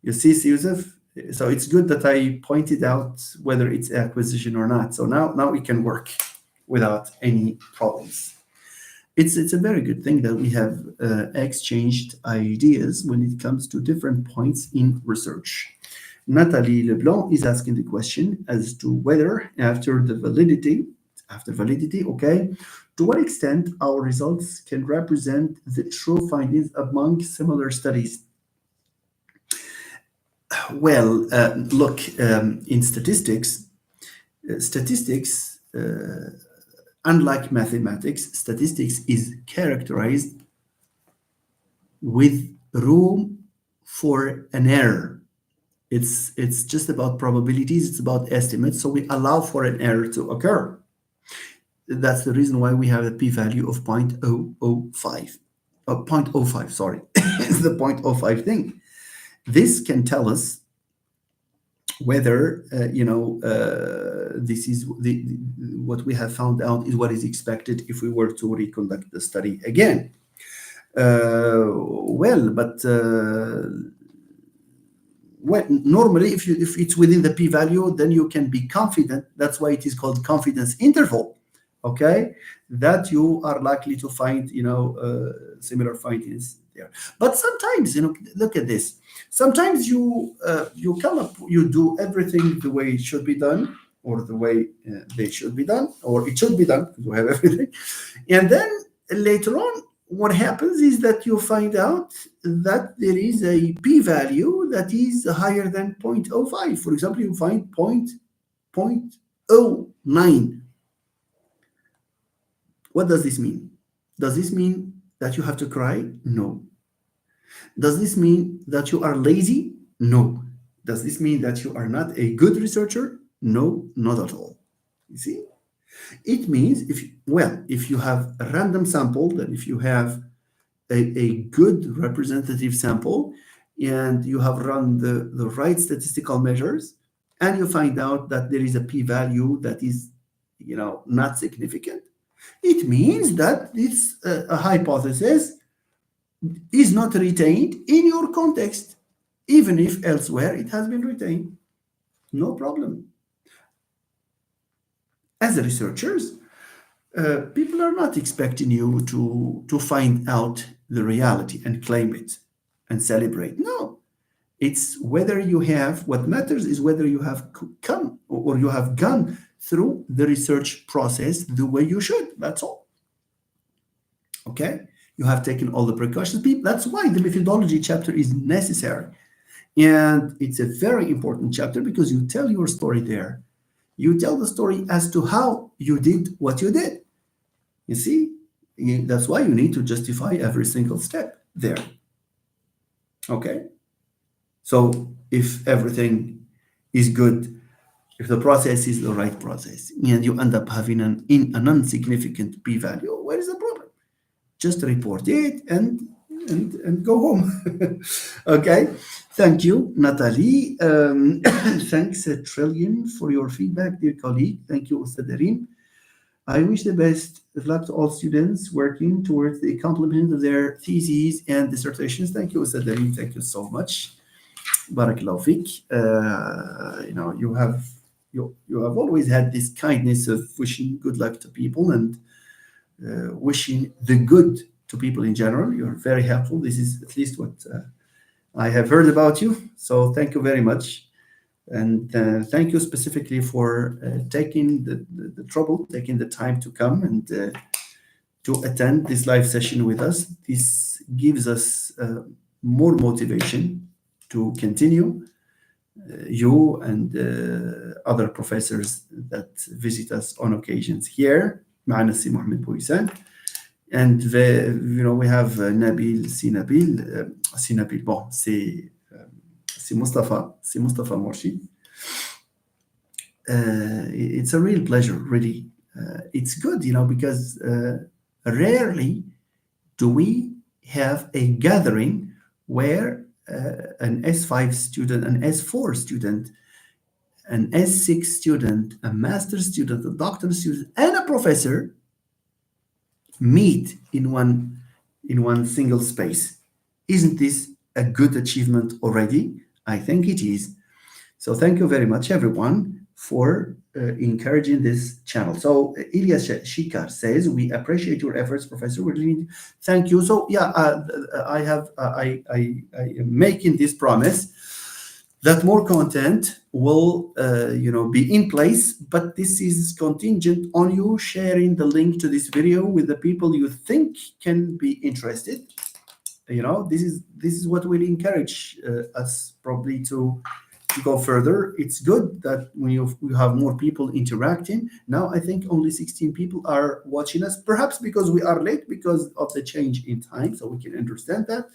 You see, Yusuf. So it's good that I pointed out whether it's acquisition or not. So now it can work without any problems. It's a very good thing that we have exchanged ideas when it comes to different points in research. Natalie Leblanc is asking the question as to whether after validity, okay, to what extent our results can represent the true findings among similar studies. Well, look, in statistics, unlike mathematics, statistics is characterized with room for an error. It's just about probabilities, it's about estimates, so we allow for an error to occur. That's the reason why we have a p-value of 0.005. 0.05, sorry. It's the 0.05 thing. This can tell us whether this is what we have found out is what is expected if we were to reconduct the study again. Normally, if it's within the p-value, then you can be confident. That's why it is called confidence interval. Okay, that you are likely to find similar findings there. But sometimes, look at this. Sometimes you come up, you do everything the way it should be done, or the way they should be done, or it should be done, because we have everything. And then later on, what happens is that you find out that there is a p-value that is higher than 0.05. For example, you find 0.09. What does this mean? Does this mean that you have to cry? No. Does this mean that you are lazy? No. Does this mean that you are not a good researcher? No, not at all. You see? It means if you have a random sample, then if you have a good representative sample and you have run the right statistical measures and you find out that there is a p-value that is not significant, it means that it's a hypothesis is not retained in your context, even if elsewhere it has been retained. No problem. As researchers, people are not expecting you to find out the reality and claim it and celebrate. No, it's whether you have, what matters is whether you have come or you have gone through the research process the way you should. That's all. Okay? You have taken all the precautions. That's why the methodology chapter is necessary. And it's a very important chapter because you tell your story there. You tell the story as to how you did what you did. You see? That's why you need to justify every single step there. Okay? So if everything is good, if the process is the right process, and you end up having an insignificant p-value, where is the problem? Just report it and go home. Okay, thank you, Natalie. Thanks a trillion for your feedback, dear colleague. Thank you, Ustad Darim. I wish the best of luck to all students working towards the accomplishment of their theses and dissertations. Thank you, Ustad Darim. Thank you so much. Barakallahu fik. You have always had this kindness of wishing good luck to people and wishing the good to people in general. You're very helpful. This is at least what I have heard about you. So thank you very much. And thank you specifically for taking the trouble, taking the time to come and to attend this live session with us. This gives us more motivation to continue. You and other professors that visit us on occasions here. معنا السي محمد بويسان. And we have Nabil, Si Nabil, Si Nabil, bon, c'est Mustafa Morshi. It's a real pleasure, really. It's good, because rarely do we have a gathering where an S5 student, an S4 student, an S6 student, a master student, a doctoral student, and a professor meet in one single space. Isn't this a good achievement already? I think it is. So thank you very much, everyone, for encouraging this channel. So Ilyas Shikar says, we appreciate your efforts, Professor. Thank you. So yeah, I am making this promise that more content will be in place, but this is contingent on you sharing the link to this video with the people you think can be interested. This is what will encourage us probably to go further. It's good that we have more people interacting. Now I think only 16 people are watching us, perhaps because we are late because of the change in time, so we can understand that.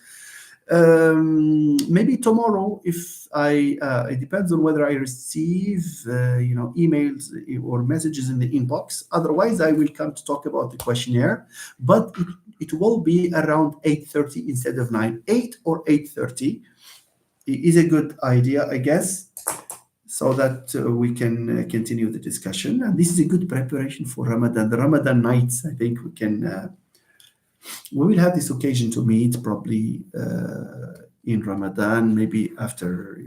Maybe tomorrow, if it depends on whether I receive emails or messages in the inbox. Otherwise, I will come to talk about the questionnaire, but it will be around 8:30 instead of 9. 8 or 8:30 is a good idea, I guess, so that we can continue the discussion. And this is a good preparation for Ramadan. The Ramadan nights, I think we will have this occasion to meet probably in Ramadan, maybe after,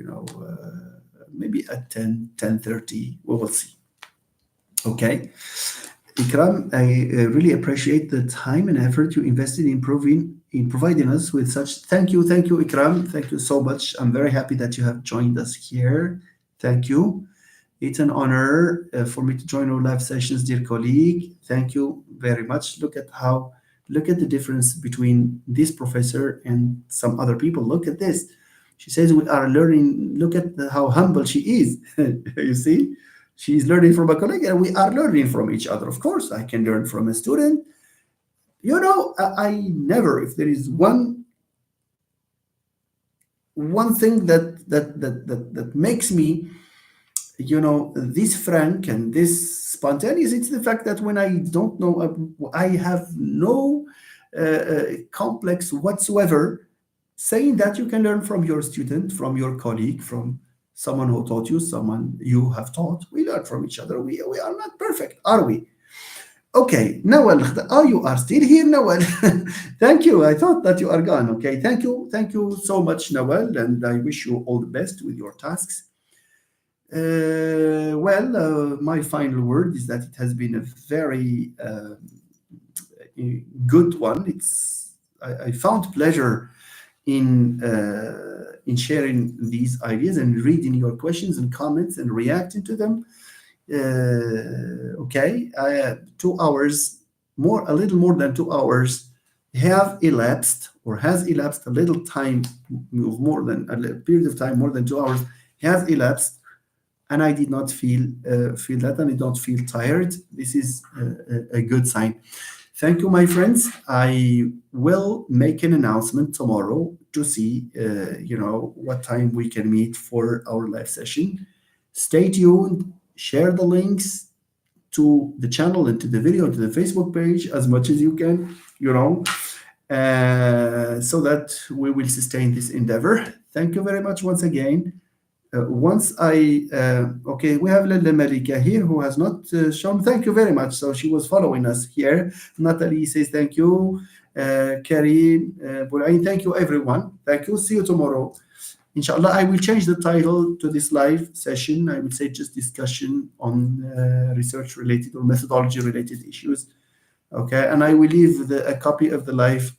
maybe at 10:30. We will see. Okay. Ikram, I really appreciate the time and effort you invested in providing us with such. Thank you, Ikram. Thank you so much. I'm very happy that you have joined us here. Thank you. It's an honor for me to join our live sessions, dear colleague. Thank you very much. Look at the difference between this professor and some other people. Look at this. She says we are learning. Look at how humble she is. You see? She's learning from a colleague, and we are learning from each other. Of course, I can learn from a student. I never, if there is one thing that makes me, this frank and this spontaneous, it's the fact that when I don't know, I have no complex whatsoever saying that you can learn from your student, from your colleague, from someone who taught you, someone you have taught. We learn from each other. We are not perfect, are we? Okay, Nawal, you are still here, Nawal. Thank you. I thought that you are gone. Okay, thank you so much, Nawal, and I wish you all the best with your tasks. My final word is that it has been a very good one. I found pleasure in sharing these ideas and reading your questions and comments and reacting to them. 2 hours, a little more than 2 hours has elapsed a little time, more than a period of time, more than 2 hours has elapsed, and I did not feel that, and I don't feel tired. This is a good sign. Thank you, my friends. I will make an announcement tomorrow to see, what time we can meet for our live session. Stay tuned. Share the links to the channel and to the video, to the Facebook page as much as you can, so that we will sustain this endeavor. Thank you very much once again. We have Lella Malika here who has not shown. Thank you very much. So she was following us here. Natalie says thank you. Karim, Bulain, thank you everyone. Thank you. See you tomorrow. Inshallah, I will change the title to this live session. I will say just discussion on research related or methodology related issues. Okay, and I will leave a copy of the live.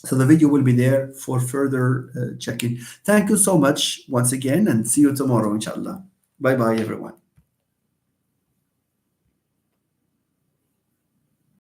So the video will be there for further checking. Thank you so much once again, and see you tomorrow, inshallah. Bye-bye, everyone.